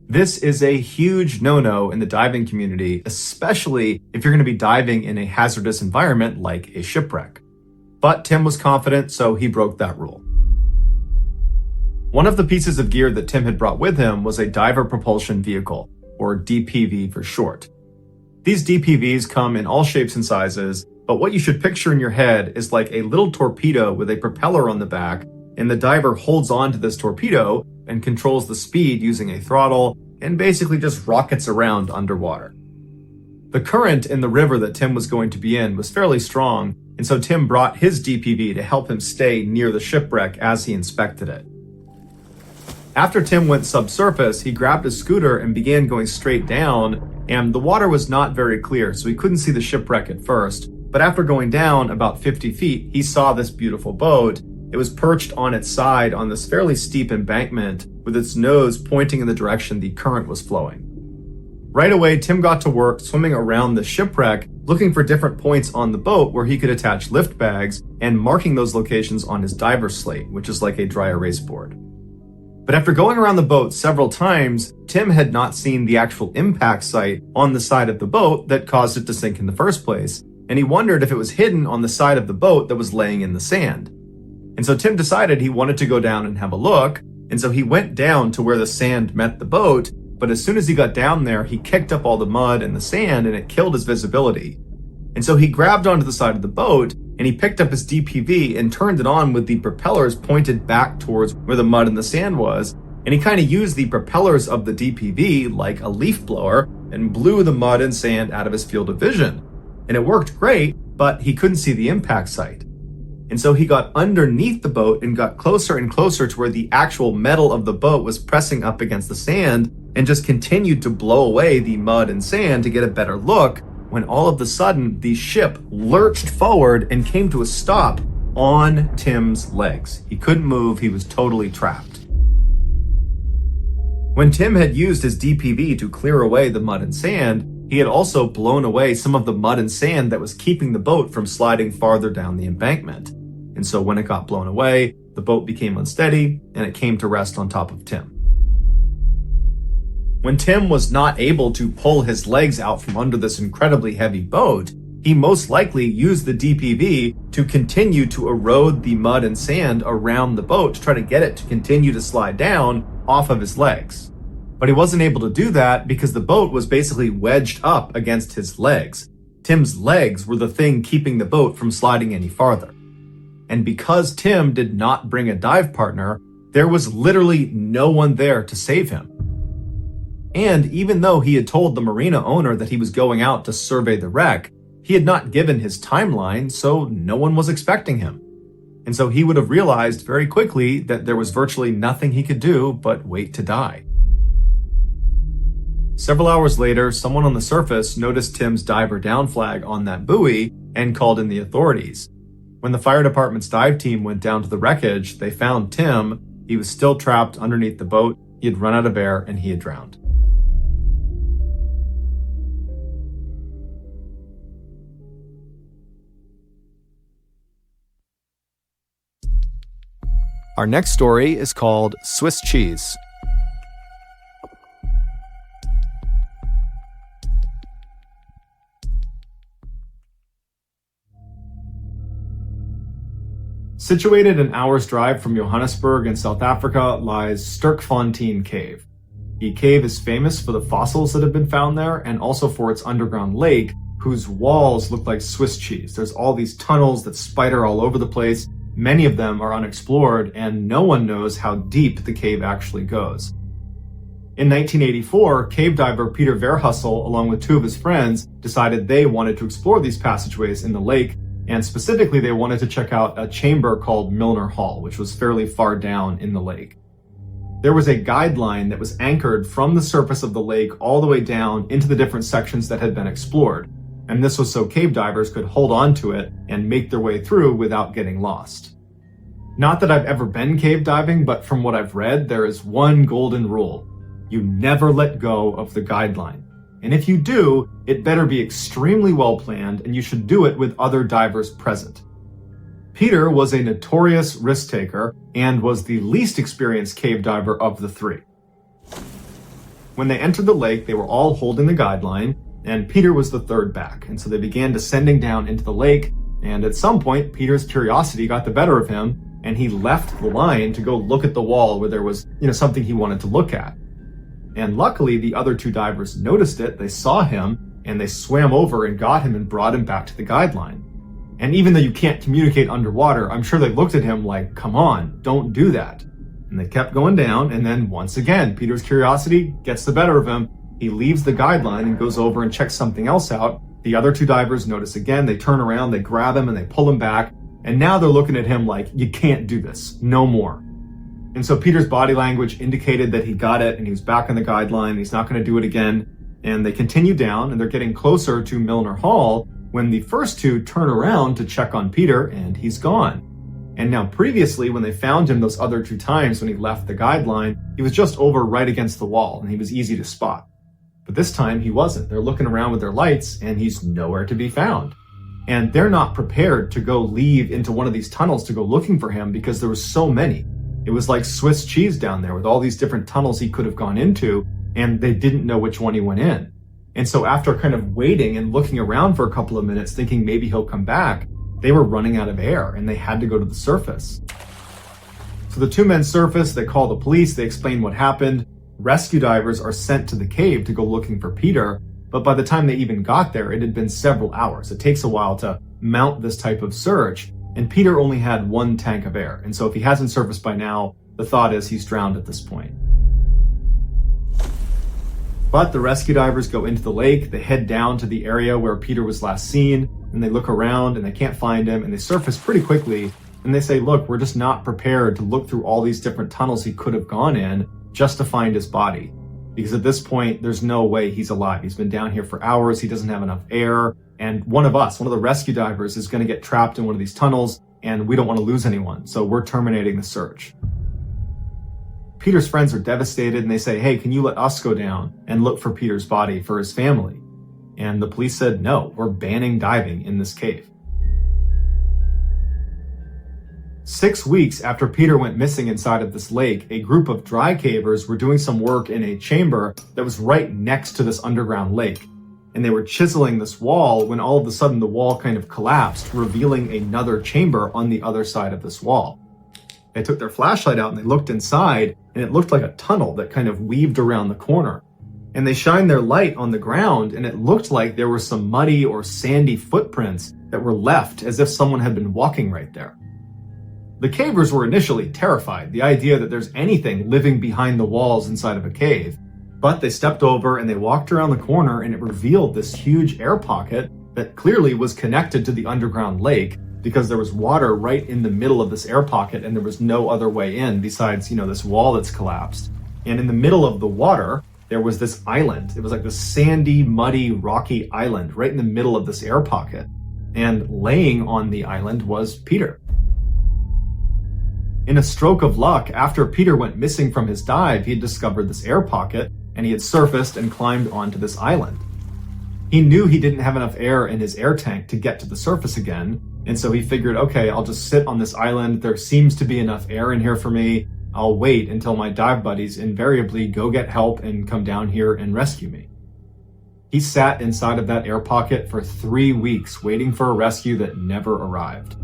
This is a huge no-no in the diving community, especially if you're going to be diving in a hazardous environment like a shipwreck. But Tim was confident, so he broke that rule. One of the pieces of gear that Tim had brought with him was a diver propulsion vehicle, or DPV for short. These DPVs come in all shapes and sizes, but what you should picture in your head is like a little torpedo with a propeller on the back, and the diver holds on to this torpedo and controls the speed using a throttle and basically just rockets around underwater. The current in the river that Tim was going to be in was fairly strong, and so Tim brought his DPV to help him stay near the shipwreck as he inspected it. After Tim went subsurface, he grabbed his scooter and began going straight down, and the water was not very clear, so he couldn't see the shipwreck at first. But after going down about 50 feet, he saw this beautiful boat. It was perched on its side on this fairly steep embankment with its nose pointing in the direction the current was flowing. Right away, Tim got to work swimming around the shipwreck looking for different points on the boat where he could attach lift bags and marking those locations on his diver's slate, which is like a dry erase board. But after going around the boat several times, Tim had not seen the actual impact site on the side of the boat that caused it to sink in the first place, and he wondered if it was hidden on the side of the boat that was laying in the sand. And so Tim decided he wanted to go down and have a look, and so he went down to where the sand met the boat, but as soon as he got down there, he kicked up all the mud and the sand and it killed his visibility. And so he grabbed onto the side of the boat and he picked up his DPV and turned it on with the propellers pointed back towards where the mud and the sand was. And he kind of used the propellers of the DPV like a leaf blower and blew the mud and sand out of his field of vision. And it worked great, but he couldn't see the impact site. And so he got underneath the boat and got closer and closer to where the actual metal of the boat was pressing up against the sand and just continued to blow away the mud and sand to get a better look, when all of a sudden the ship lurched forward and came to a stop on Tim's legs. He couldn't move, he was totally trapped. When Tim had used his DPV to clear away the mud and sand, he had also blown away some of the mud and sand that was keeping the boat from sliding farther down the embankment. And so when it got blown away, the boat became unsteady and it came to rest on top of Tim. When Tim was not able to pull his legs out from under this incredibly heavy boat, he most likely used the DPV to continue to erode the mud and sand around the boat to try to get it to continue to slide down off of his legs. But he wasn't able to do that because the boat was basically wedged up against his legs. Tim's legs were the thing keeping the boat from sliding any farther. And because Tim did not bring a dive partner, there was literally no one there to save him. And even though he had told the marina owner that he was going out to survey the wreck, he had not given his timeline, so no one was expecting him. And so he would have realized very quickly that there was virtually nothing he could do but wait to die. Several hours later, someone on the surface noticed Tim's diver down flag on that buoy and called in the authorities. When the fire department's dive team went down to the wreckage, they found Tim. He was still trapped underneath the boat. He had run out of air and he had drowned. Our next story is called Swiss Cheese. Situated an hour's drive from Johannesburg in South Africa lies Sterkfontein Cave. The cave is famous for the fossils that have been found there and also for its underground lake, whose walls look like Swiss cheese. There's all these tunnels that spider all over the place. Many of them are unexplored, and no one knows how deep the cave actually goes. In 1984, cave diver Peter Verhussel, along with two of his friends, decided they wanted to explore these passageways in the lake, and specifically they wanted to check out a chamber called Milner Hall, which was fairly far down in the lake. There was a guideline that was anchored from the surface of the lake all the way down into the different sections that had been explored, and this was so cave divers could hold on to it and make their way through without getting lost. Not that I've ever been cave diving, but from what I've read, there is one golden rule. You never let go of the guideline. And if you do, it better be extremely well planned, and you should do it with other divers present. Peter was a notorious risk taker and was the least experienced cave diver of the three. When they entered the lake, they were all holding the guideline, and Peter was the third back, and so they began descending down into the lake, and at some point, Peter's curiosity got the better of him, and he left the line to go look at the wall where there was, something he wanted to look at. And luckily, the other two divers noticed it, they saw him, and they swam over and got him and brought him back to the guideline. And even though you can't communicate underwater, I'm sure they looked at him like, come on, don't do that. And they kept going down, and then once again, Peter's curiosity gets the better of him. He leaves the guideline and goes over and checks something else out. The other two divers notice again, they turn around, they grab him and they pull him back. And now they're looking at him like, you can't do this, no more. And so Peter's body language indicated that he got it and he was back on the guideline, he's not gonna do it again. And they continue down and they're getting closer to Milner Hall when the first two turn around to check on Peter and he's gone. And now previously, when they found him those other two times when he left the guideline, he was just over right against the wall and he was easy to spot. But But this time he wasn't. They're looking around with their lights and he's nowhere to be found. And they're not prepared to go leave into one of these tunnels to go looking for him because there was so many. It was like Swiss cheese down there with all these different tunnels he could have gone into, and they didn't know which one he went in. And so after kind of waiting and looking around for a couple of minutes, thinking maybe he'll come back, they were running out of air and they had to go to the surface. So the two men surface, they call the police, they explain what happened. Rescue divers are sent to the cave to go looking for Peter, but by the time they even got there, it had been several hours. It takes a while to mount this type of search, and Peter only had one tank of air. And so if he hasn't surfaced by now, the thought is he's drowned at this point. But the rescue divers go into the lake, they head down to the area where Peter was last seen, and they look around and they can't find him, and they surface pretty quickly, and they say, look, we're just not prepared to look through all these different tunnels he could have gone in just to find his body. Because at this point, there's no way he's alive. He's been down here for hours, he doesn't have enough air, and one of the rescue divers is gonna get trapped in one of these tunnels, and we don't wanna lose anyone, so we're terminating the search. Peter's friends are devastated and they say, hey, can you let us go down and look for Peter's body for his family? And the police said, no, we're banning diving in this cave. 6 weeks after Peter went missing inside of this lake, a group of dry cavers were doing some work in a chamber that was right next to this underground lake. And they were chiseling this wall when all of a sudden the wall kind of collapsed, revealing another chamber on the other side of this wall. They took their flashlight out and they looked inside, and it looked like a tunnel that kind of weaved around the corner. And they shined their light on the ground, and it looked like there were some muddy or sandy footprints that were left as if someone had been walking right there. The cavers were initially terrified, the idea that there's anything living behind the walls inside of a cave. But they stepped over and they walked around the corner, and it revealed this huge air pocket that clearly was connected to the underground lake, because there was water right in the middle of this air pocket and there was no other way in besides, this wall that's collapsed. And in the middle of the water, there was this island. It was like this sandy, muddy, rocky island right in the middle of this air pocket. And laying on the island was Peter. In a stroke of luck, after Peter went missing from his dive, he had discovered this air pocket and he had surfaced and climbed onto this island. He knew he didn't have enough air in his air tank to get to the surface again, and so he figured, okay, I'll just sit on this island. There seems to be enough air in here for me. I'll wait until my dive buddies invariably go get help and come down here and rescue me. He sat inside of that air pocket for 3 weeks, waiting for a rescue that never arrived.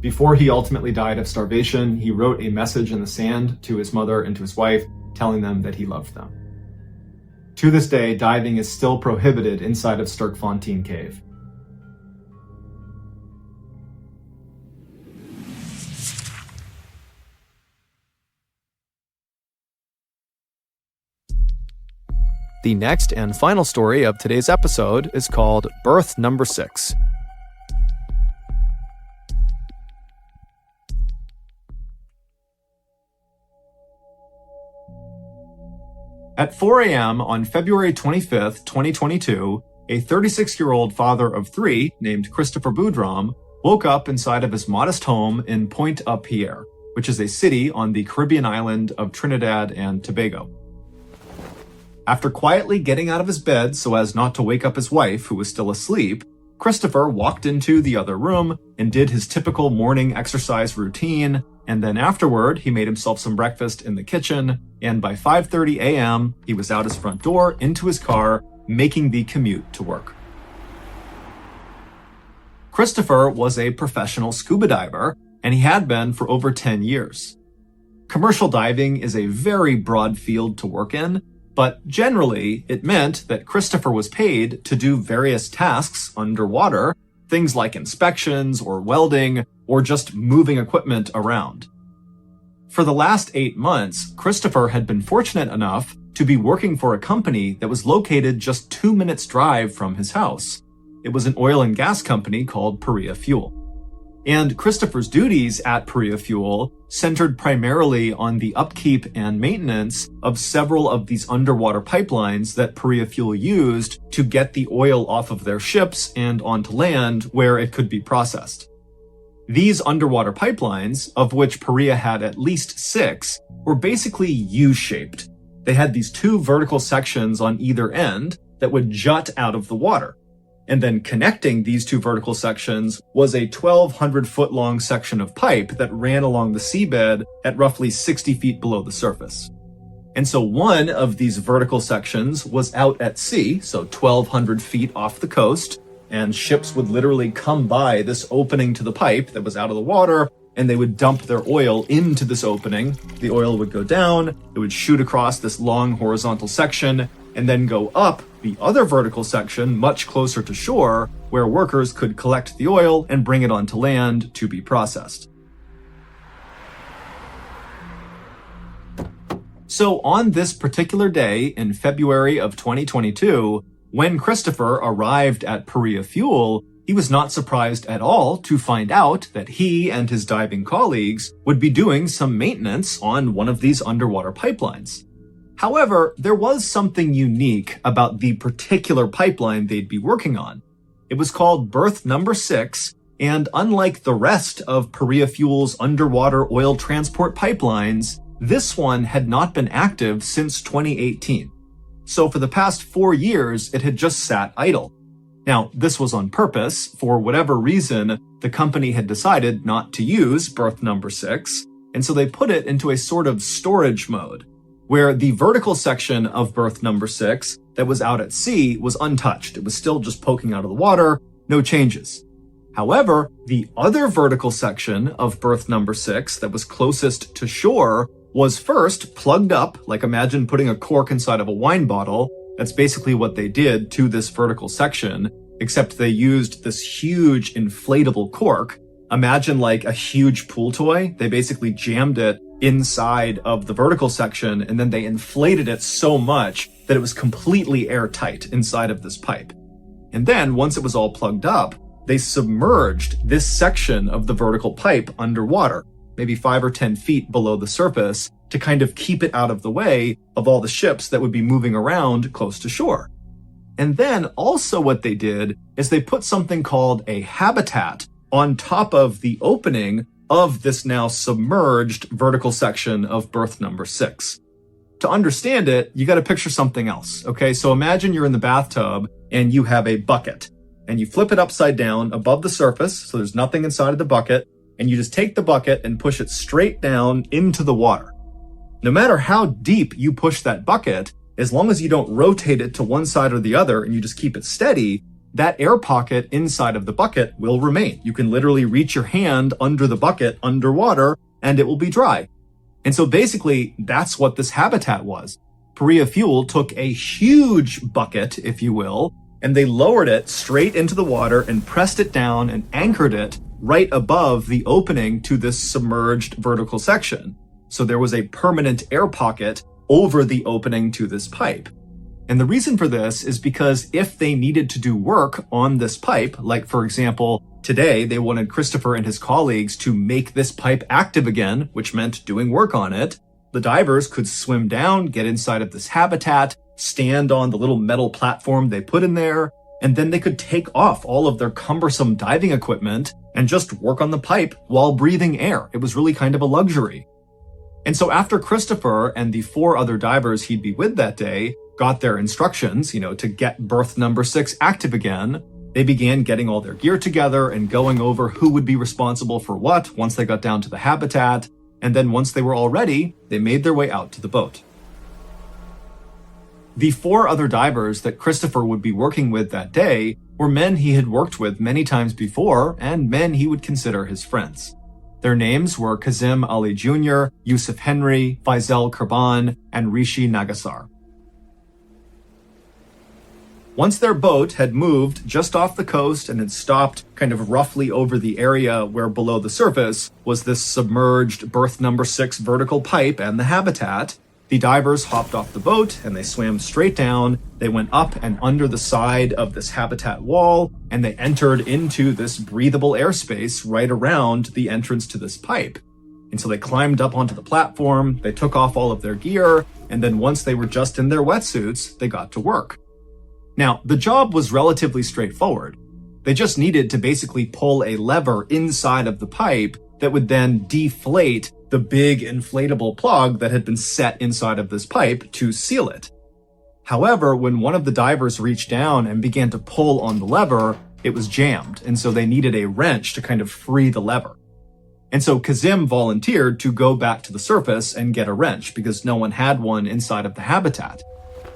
Before he ultimately died of starvation, he wrote a message in the sand to his mother and to his wife, telling them that he loved them. To this day, diving is still prohibited inside of Sterkfontein Cave. The next and final story of today's episode is called Birth Number 6. At 4 a.m. on February 25th, 2022, a 36-year-old father of 3 named Christopher Boudram woke up inside of his modest home in Pointe-à-Pierre, which is a city on the Caribbean island of Trinidad and Tobago. After quietly getting out of his bed so as not to wake up his wife, who was still asleep, Christopher walked into the other room and did his typical morning exercise routine, and then afterward, he made himself some breakfast in the kitchen, and by 5:30 a.m., he was out his front door, into his car, making the commute to work. Christopher was a professional scuba diver, and he had been for over 10 years. Commercial diving is a very broad field to work in, but generally, it meant that Christopher was paid to do various tasks underwater, things like inspections or welding or just moving equipment around. For the last 8 months, Christopher had been fortunate enough to be working for a company that was located just 2 minutes drive from his house. It was an oil and gas company called Perea Fuel. And Christopher's duties at Perea Fuel centered primarily on the upkeep and maintenance of several of these underwater pipelines that Perea Fuel used to get the oil off of their ships and onto land where it could be processed. These underwater pipelines, of which Perea had at least 6, were basically U-shaped. They had these two vertical sections on either end that would jut out of the water. And then connecting these two vertical sections was a 1,200-foot long section of pipe that ran along the seabed at roughly 60 feet below the surface. And so one of these vertical sections was out at sea, so 1,200 feet off the coast, and ships would literally come by this opening to the pipe that was out of the water, and they would dump their oil into this opening. The oil would go down, it would shoot across this long horizontal section, and then go up the other vertical section much closer to shore, where workers could collect the oil and bring it onto land to be processed. So on this particular day in February of 2022, when Christopher arrived at Perea Fuel, he was not surprised at all to find out that he and his diving colleagues would be doing some maintenance on one of these underwater pipelines. However, there was something unique about the particular pipeline they'd be working on. It was called berth number 6, and unlike the rest of Perea Fuel's underwater oil transport pipelines, this one had not been active since 2018. So for the past 4 years, it had just sat idle. Now, this was on purpose. For whatever reason, the company had decided not to use berth number 6, and so they put it into a sort of storage mode, where the vertical section of berth number 6 that was out at sea was untouched. It was still just poking out of the water, no changes. However, the other vertical section of berth number 6 that was closest to shore was first plugged up, like imagine putting a cork inside of a wine bottle. That's basically what they did to this vertical section, except they used this huge inflatable cork. Imagine like a huge pool toy. They basically jammed it inside of the vertical section, and then they inflated it so much that it was completely airtight inside of this pipe. And then once it was all plugged up, they submerged this section of the vertical pipe underwater, maybe 5 or 10 feet below the surface, to kind of keep it out of the way of all the ships that would be moving around close to shore. And then also what they did is they put something called a habitat on top of the opening of this now submerged vertical section of berth number 6. To understand it, you got to picture something else. Okay, so imagine you're in the bathtub and you have a bucket, and you flip it upside down above the surface, so there's nothing inside of the bucket, and you just take the bucket and push it straight down into the water. No matter how deep you push that bucket, as long as you don't rotate it to one side or the other and you just keep it steady, that air pocket inside of the bucket will remain. You can literally reach your hand under the bucket underwater and it will be dry. And so basically, that's what this habitat was. Perea Fuel took a huge bucket, if you will, and they lowered it straight into the water and pressed it down and anchored it right above the opening to this submerged vertical section. So there was a permanent air pocket over the opening to this pipe. And the reason for this is because if they needed to do work on this pipe, like for example, today they wanted Christopher and his colleagues to make this pipe active again, which meant doing work on it, the divers could swim down, get inside of this habitat, stand on the little metal platform they put in there, and then they could take off all of their cumbersome diving equipment and just work on the pipe while breathing air. It was really kind of a luxury. And so after Christopher and the 4 other divers he'd be with that day got their instructions, to get berth number 6 active again, they began getting all their gear together and going over who would be responsible for what once they got down to the habitat. And then once they were all ready, they made their way out to the boat. The 4 other divers that Christopher would be working with that day were men he had worked with many times before and men he would consider his friends. Their names were Kazim Ali Jr., Yusuf Henry, Faisal Kurban, and Rishi Nagasar. Once their boat had moved just off the coast and had stopped kind of roughly over the area where below the surface was this submerged berth number 6 vertical pipe and the habitat, the divers hopped off the boat and they swam straight down. They went up and under the side of this habitat wall, and they entered into this breathable airspace right around the entrance to this pipe. And so they climbed up onto the platform, they took off all of their gear, and then once they were just in their wetsuits, they got to work. Now, the job was relatively straightforward. They just needed to basically pull a lever inside of the pipe that would then deflate the big inflatable plug that had been set inside of this pipe to seal it. However, when one of the divers reached down and began to pull on the lever, it was jammed, and so they needed a wrench to kind of free the lever. And so Kazim volunteered to go back to the surface and get a wrench because no one had one inside of the habitat.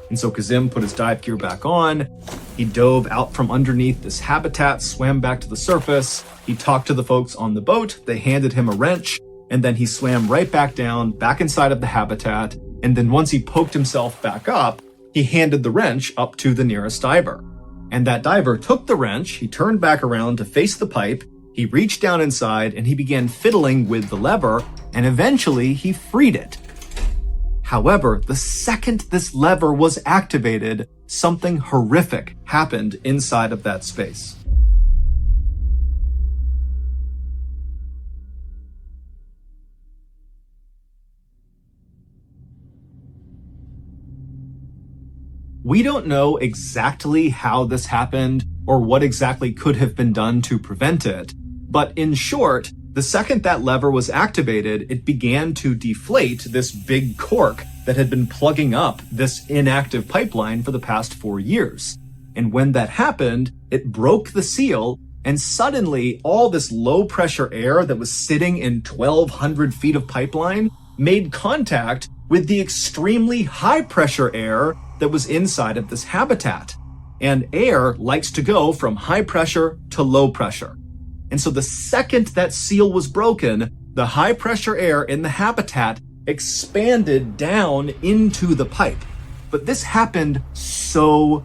And so Kazim put his dive gear back on, he dove out from underneath this habitat, swam back to the surface, he talked to the folks on the boat, they handed him a wrench, and then he swam right back down, back inside of the habitat, and then once he poked himself back up, he handed the wrench up to the nearest diver. And that diver took the wrench, he turned back around to face the pipe, he reached down inside, and he began fiddling with the lever, and eventually he freed it. However, the second this lever was activated, something horrific happened inside of that space. We don't know exactly how this happened or what exactly could have been done to prevent it, but in short, the second that lever was activated, it began to deflate this big cork that had been plugging up this inactive pipeline for the past 4 years. And when that happened, it broke the seal, and suddenly all this low pressure air that was sitting in 1,200 feet of pipeline made contact with the extremely high pressure air that was inside of this habitat. And air likes to go from high pressure to low pressure. And so the second that seal was broken, the high pressure air in the habitat expanded down into the pipe. But this happened so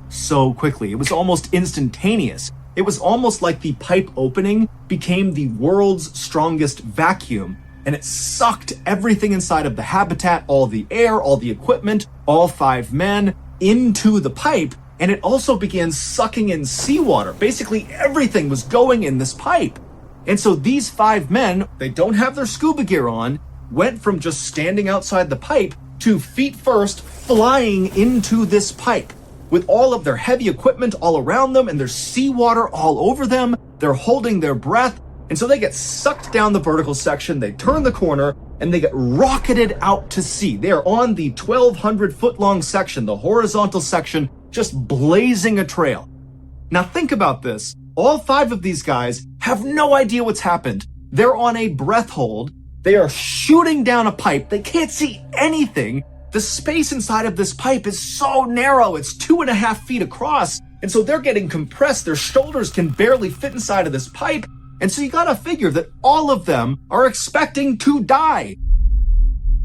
quickly. It was almost instantaneous. It was almost like the pipe opening became the world's strongest vacuum, and it sucked everything inside of the habitat, all the air, all the equipment, all 5 men into the pipe. And it also began sucking in seawater. Basically, everything was going in this pipe. And so these 5 men, they don't have their scuba gear on, went from just standing outside the pipe to feet first flying into this pipe with all of their heavy equipment all around them and there's seawater all over them. They're holding their breath. And so they get sucked down the vertical section, they turn the corner, and they get rocketed out to sea. They are on the 1,200 foot long section, the horizontal section, just blazing a trail. Now think about this. All 5 of these guys have no idea what's happened. They're on a breath hold. They are shooting down a pipe. They can't see anything. The space inside of this pipe is so narrow. It's 2.5 feet across. And so they're getting compressed. Their shoulders can barely fit inside of this pipe. And so you gotta figure that all of them are expecting to die.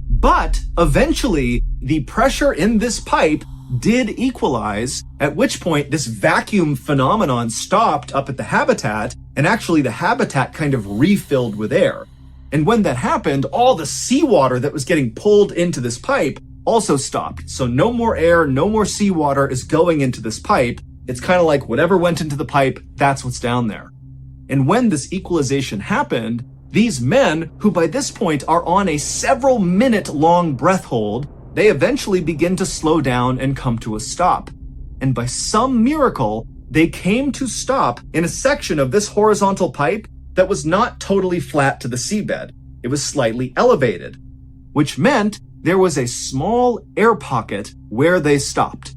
But eventually, the pressure in this pipe did equalize, at which point this vacuum phenomenon stopped up at the habitat, and actually the habitat kind of refilled with air. And when that happened, all the seawater that was getting pulled into this pipe also stopped. So no more air, no more seawater is going into this pipe. It's kind of like whatever went into the pipe, that's what's down there. And when this equalization happened, these men, who by this point are on a several minute long breath hold, they eventually begin to slow down and come to a stop. And by some miracle, they came to stop in a section of this horizontal pipe that was not totally flat to the seabed. It was slightly elevated, which meant there was a small air pocket where they stopped.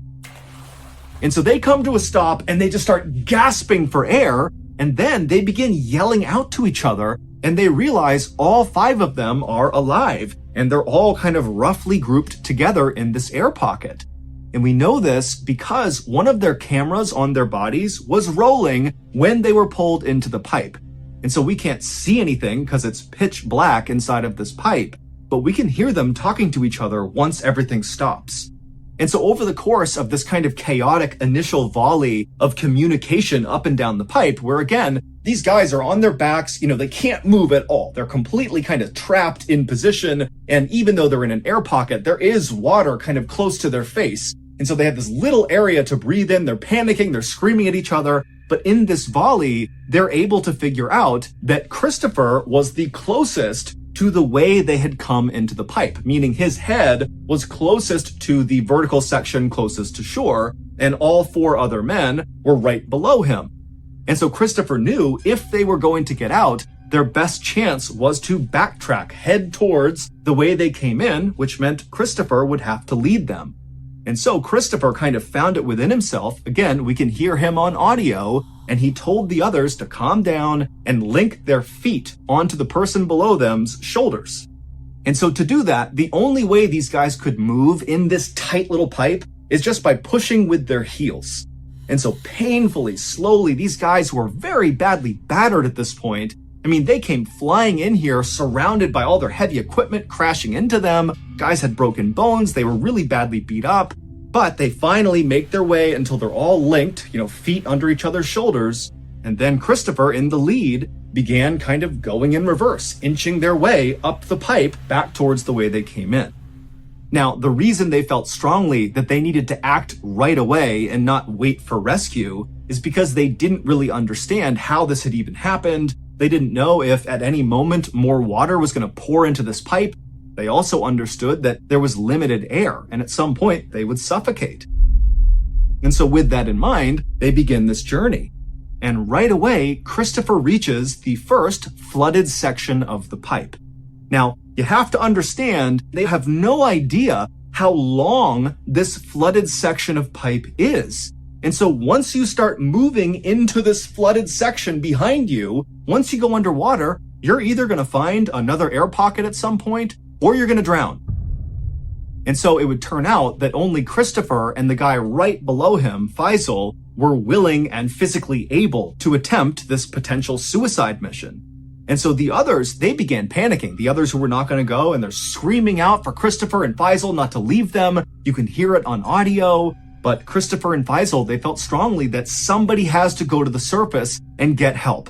And so they come to a stop and they just start gasping for air. And then they begin yelling out to each other, and they realize all 5 of them are alive, and they're all kind of roughly grouped together in this air pocket. And we know this because one of their cameras on their bodies was rolling when they were pulled into the pipe. And so we can't see anything because it's pitch black inside of this pipe, but we can hear them talking to each other once everything stops. And so over the course of this kind of chaotic initial volley of communication up and down the pipe, where again, these guys are on their backs, they can't move at all. They're completely kind of trapped in position. And even though they're in an air pocket, there is water kind of close to their face. And so they have this little area to breathe in. They're panicking. They're screaming at each other. But in this volley, they're able to figure out that Christopher was the closest to the way they had come into the pipe, meaning his head was closest to the vertical section closest to shore, and all 4 other men were right below him. And so Christopher knew if they were going to get out, their best chance was to backtrack, head towards the way they came in, which meant Christopher would have to lead them. And so Christopher kind of found it within himself. Again, we can hear him on audio, and he told the others to calm down and link their feet onto the person below them's shoulders. And so to do that, the only way these guys could move in this tight little pipe is just by pushing with their heels. And so painfully, slowly, these guys who were very badly battered at this point, I mean, they came flying in here surrounded by all their heavy equipment crashing into them. Guys had broken bones. They were really badly beat up, but they finally make their way until they're all linked, feet under each other's shoulders. And then Christopher, in the lead, began kind of going in reverse, inching their way up the pipe back towards the way they came in. Now, the reason they felt strongly that they needed to act right away and not wait for rescue is because they didn't really understand how this had even happened. They didn't know if at any moment more water was going to pour into this pipe. They also understood that there was limited air, and at some point they would suffocate. And so with that in mind, they begin this journey. And right away, Christopher reaches the first flooded section of the pipe. Now, you have to understand, they have no idea how long this flooded section of pipe is. And so once you start moving into this flooded section behind you, once you go underwater, you're either going to find another air pocket at some point, or you're going to drown. And so it would turn out that only Christopher and the guy right below him, Faisal, were willing and physically able to attempt this potential suicide mission. And so the others, they began panicking. The others who were not going to go, and they're screaming out for Christopher and Faisal not to leave them. You can hear it on audio. But Christopher and Faisal, they felt strongly that somebody has to go to the surface and get help.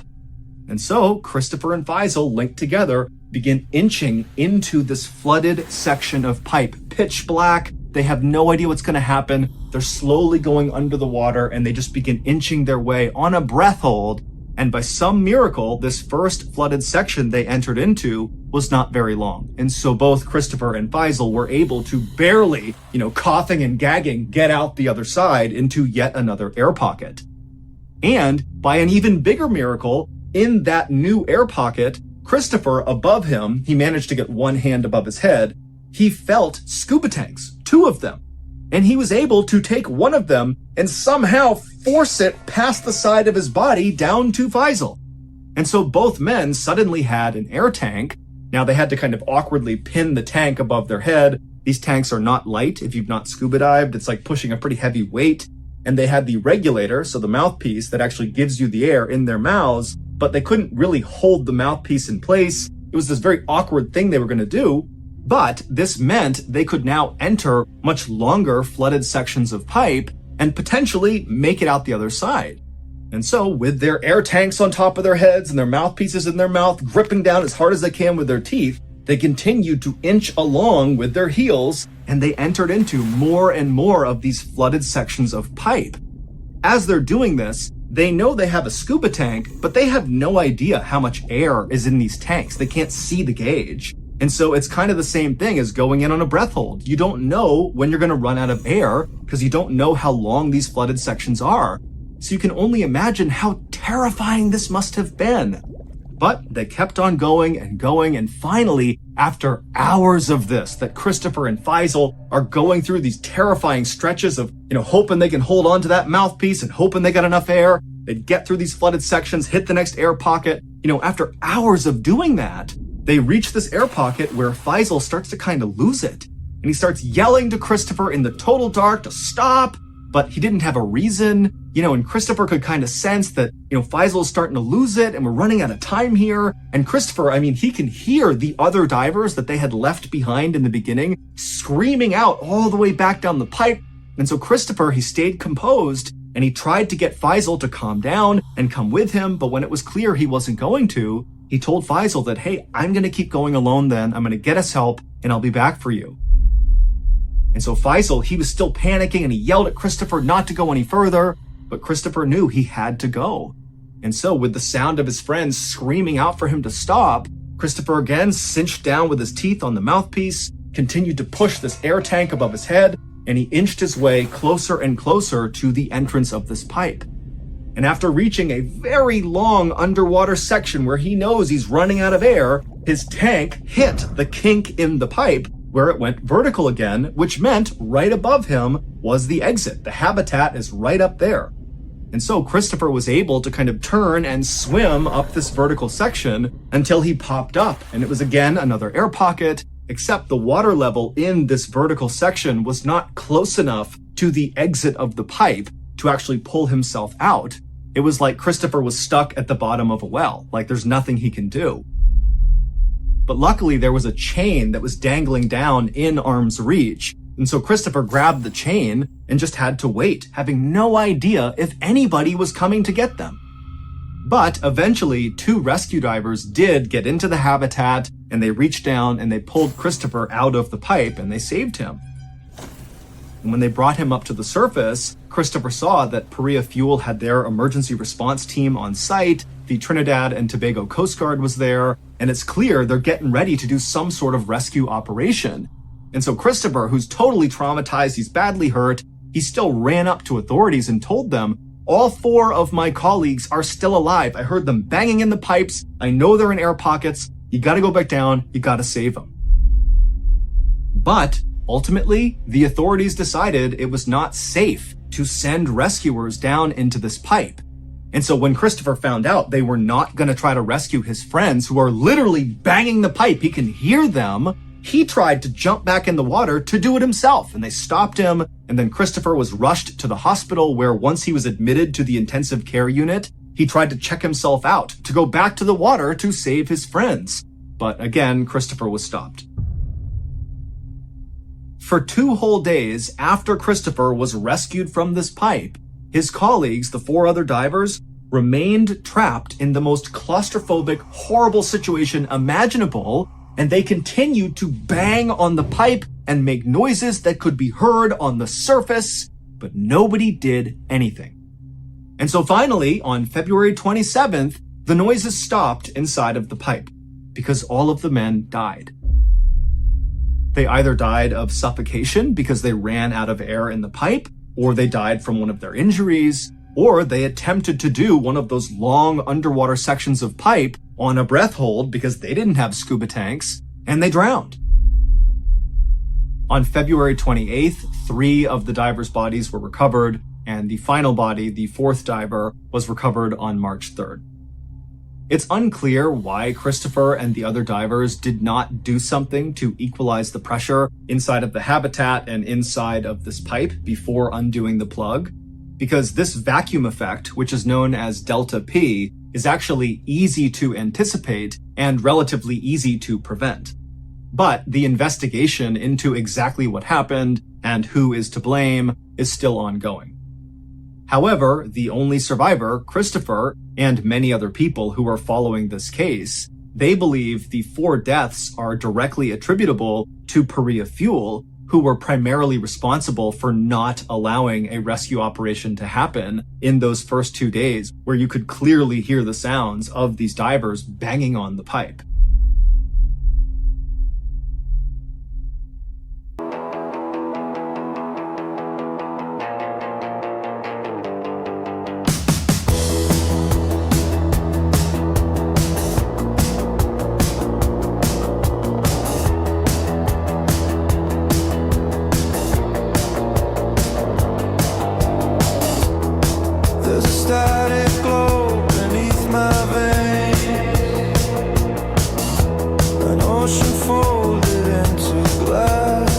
And so Christopher and Faisal, linked together, begin inching into this flooded section of pipe. Pitch black. They have no idea what's going to happen. They're slowly going under the water, and they just begin inching their way on a breath hold. And by some miracle, this first flooded section they entered into was not very long. And so both Christopher and Faisal were able to barely, coughing and gagging, get out the other side into yet another air pocket. And by an even bigger miracle, in that new air pocket, Christopher, above him, he managed to get one hand above his head. He felt scuba tanks, 2 of them. And he was able to take one of them and somehow force it past the side of his body down to Faisal. And so both men suddenly had an air tank. Now they had to kind of awkwardly pin the tank above their head. These tanks are not light. If you've not scuba dived, it's like pushing a pretty heavy weight. And they had the regulator, so the mouthpiece that actually gives you the air in their mouths, but they couldn't really hold the mouthpiece in place. It was this very awkward thing they were going to do. But this meant they could now enter much longer flooded sections of pipe and potentially make it out the other side. And so with their air tanks on top of their heads and their mouthpieces in their mouth, gripping down as hard as they can with their teeth, they continued to inch along with their heels, and they entered into more and more of these flooded sections of pipe. As they're doing this, they know they have a scuba tank, but they have no idea how much air is in these tanks. They can't see the gauge. And so it's kind of the same thing as going in on a breath hold. You don't know when you're going to run out of air because you don't know how long these flooded sections are. So you can only imagine how terrifying this must have been. But they kept on going, and finally, after hours of this, that Christopher and Faisal are going through these terrifying stretches of, hoping they can hold on to that mouthpiece and hoping they got enough air. They'd get through these flooded sections, hit the next air pocket. After hours of doing that, they reach this air pocket where Faisal starts to kind of lose it. And he starts yelling to Christopher in the total dark to stop, but he didn't have a reason, and Christopher could kind of sense that, Faisal's starting to lose it and we're running out of time here. And Christopher, he can hear the other divers that they had left behind in the beginning screaming out all the way back down the pipe. And so Christopher, he stayed composed and he tried to get Faisal to calm down and come with him. But when it was clear he wasn't going to, he told Faisal that, hey, I'm going to keep going alone then. I'm going to get us help and I'll be back for you. And so Faisal, he was still panicking and he yelled at Christopher not to go any further, but Christopher knew he had to go. And so with the sound of his friends screaming out for him to stop, Christopher again cinched down with his teeth on the mouthpiece, continued to push this air tank above his head, and he inched his way closer and closer to the entrance of this pipe. And after reaching a very long underwater section where he knows he's running out of air, his tank hit the kink in the pipe where it went vertical again, which meant right above him was the exit. The habitat is right up there. And so Christopher was able to kind of turn and swim up this vertical section until he popped up. And it was again another air pocket, except the water level in this vertical section was not close enough to the exit of the pipe to actually pull himself out. It was like Christopher was stuck at the bottom of a well, like there's nothing he can do. But luckily there was a chain that was dangling down in arm's reach. And so Christopher grabbed the chain and just had to wait, having no idea if anybody was coming to get them. But eventually 2 rescue divers did get into the habitat, and they reached down and they pulled Christopher out of the pipe and they saved him. And when they brought him up to the surface, Christopher saw that Paria Fuel had their emergency response team on site, the Trinidad and Tobago Coast Guard was there, and it's clear they're getting ready to do some sort of rescue operation. And so Christopher, who's totally traumatized, he's badly hurt, he still ran up to authorities and told them, all 4 of my colleagues are still alive. I heard them banging in the pipes. I know they're in air pockets. You gotta go back down. You gotta save them. But ultimately, the authorities decided it was not safe to send rescuers down into this pipe. And so when Christopher found out they were not going to try to rescue his friends who are literally banging the pipe, he can hear them, he tried to jump back in the water to do it himself. And they stopped him. And then Christopher was rushed to the hospital where once he was admitted to the intensive care unit, he tried to check himself out to go back to the water to save his friends. But again, Christopher was stopped. For 2 whole days after Christopher was rescued from this pipe, his colleagues, the 4 other divers, remained trapped in the most claustrophobic, horrible situation imaginable, and they continued to bang on the pipe and make noises that could be heard on the surface, but nobody did anything. And so finally, on February 27th, the noises stopped inside of the pipe because all of the men died. They either died of suffocation because they ran out of air in the pipe, or they died from one of their injuries, or they attempted to do one of those long underwater sections of pipe on a breath hold because they didn't have scuba tanks, and they drowned. On February 28th, 3 of the divers' bodies were recovered, and the final body, the 4th diver, was recovered on March 3rd. It's unclear why Christopher and the other divers did not do something to equalize the pressure inside of the habitat and inside of this pipe before undoing the plug, because this vacuum effect, which is known as delta P, is actually easy to anticipate and relatively easy to prevent. But the investigation into exactly what happened and who is to blame is still ongoing. However, the only survivor, Christopher, and many other people who are following this case, they believe the 4 deaths are directly attributable to Paria Fuel, who were primarily responsible for not allowing a rescue operation to happen in those first 2 days, where you could clearly hear the sounds of these divers banging on the pipe. There's a static glow beneath my veins, an ocean folded into glass.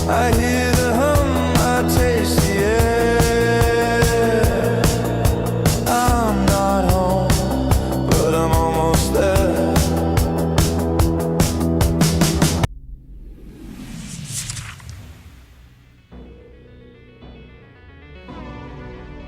I hear the hum, I taste the air. I'm not home, but I'm almost there.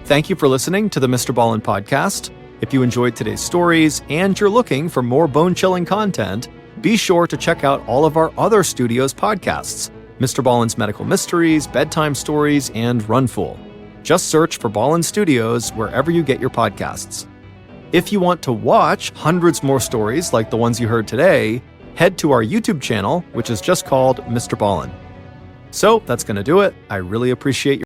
Thank you for listening to the MrBallen podcast. If you enjoyed today's stories and you're looking for more bone-chilling content, be sure to check out all of our other studios podcasts, MrBallen's Medical Mysteries, Bedtime Stories, and Runful. Just search for Ballen Studios wherever you get your podcasts. If you want to watch hundreds more stories like the ones you heard today, head to our YouTube channel, which is just called MrBallen. So that's going to do it. I really appreciate your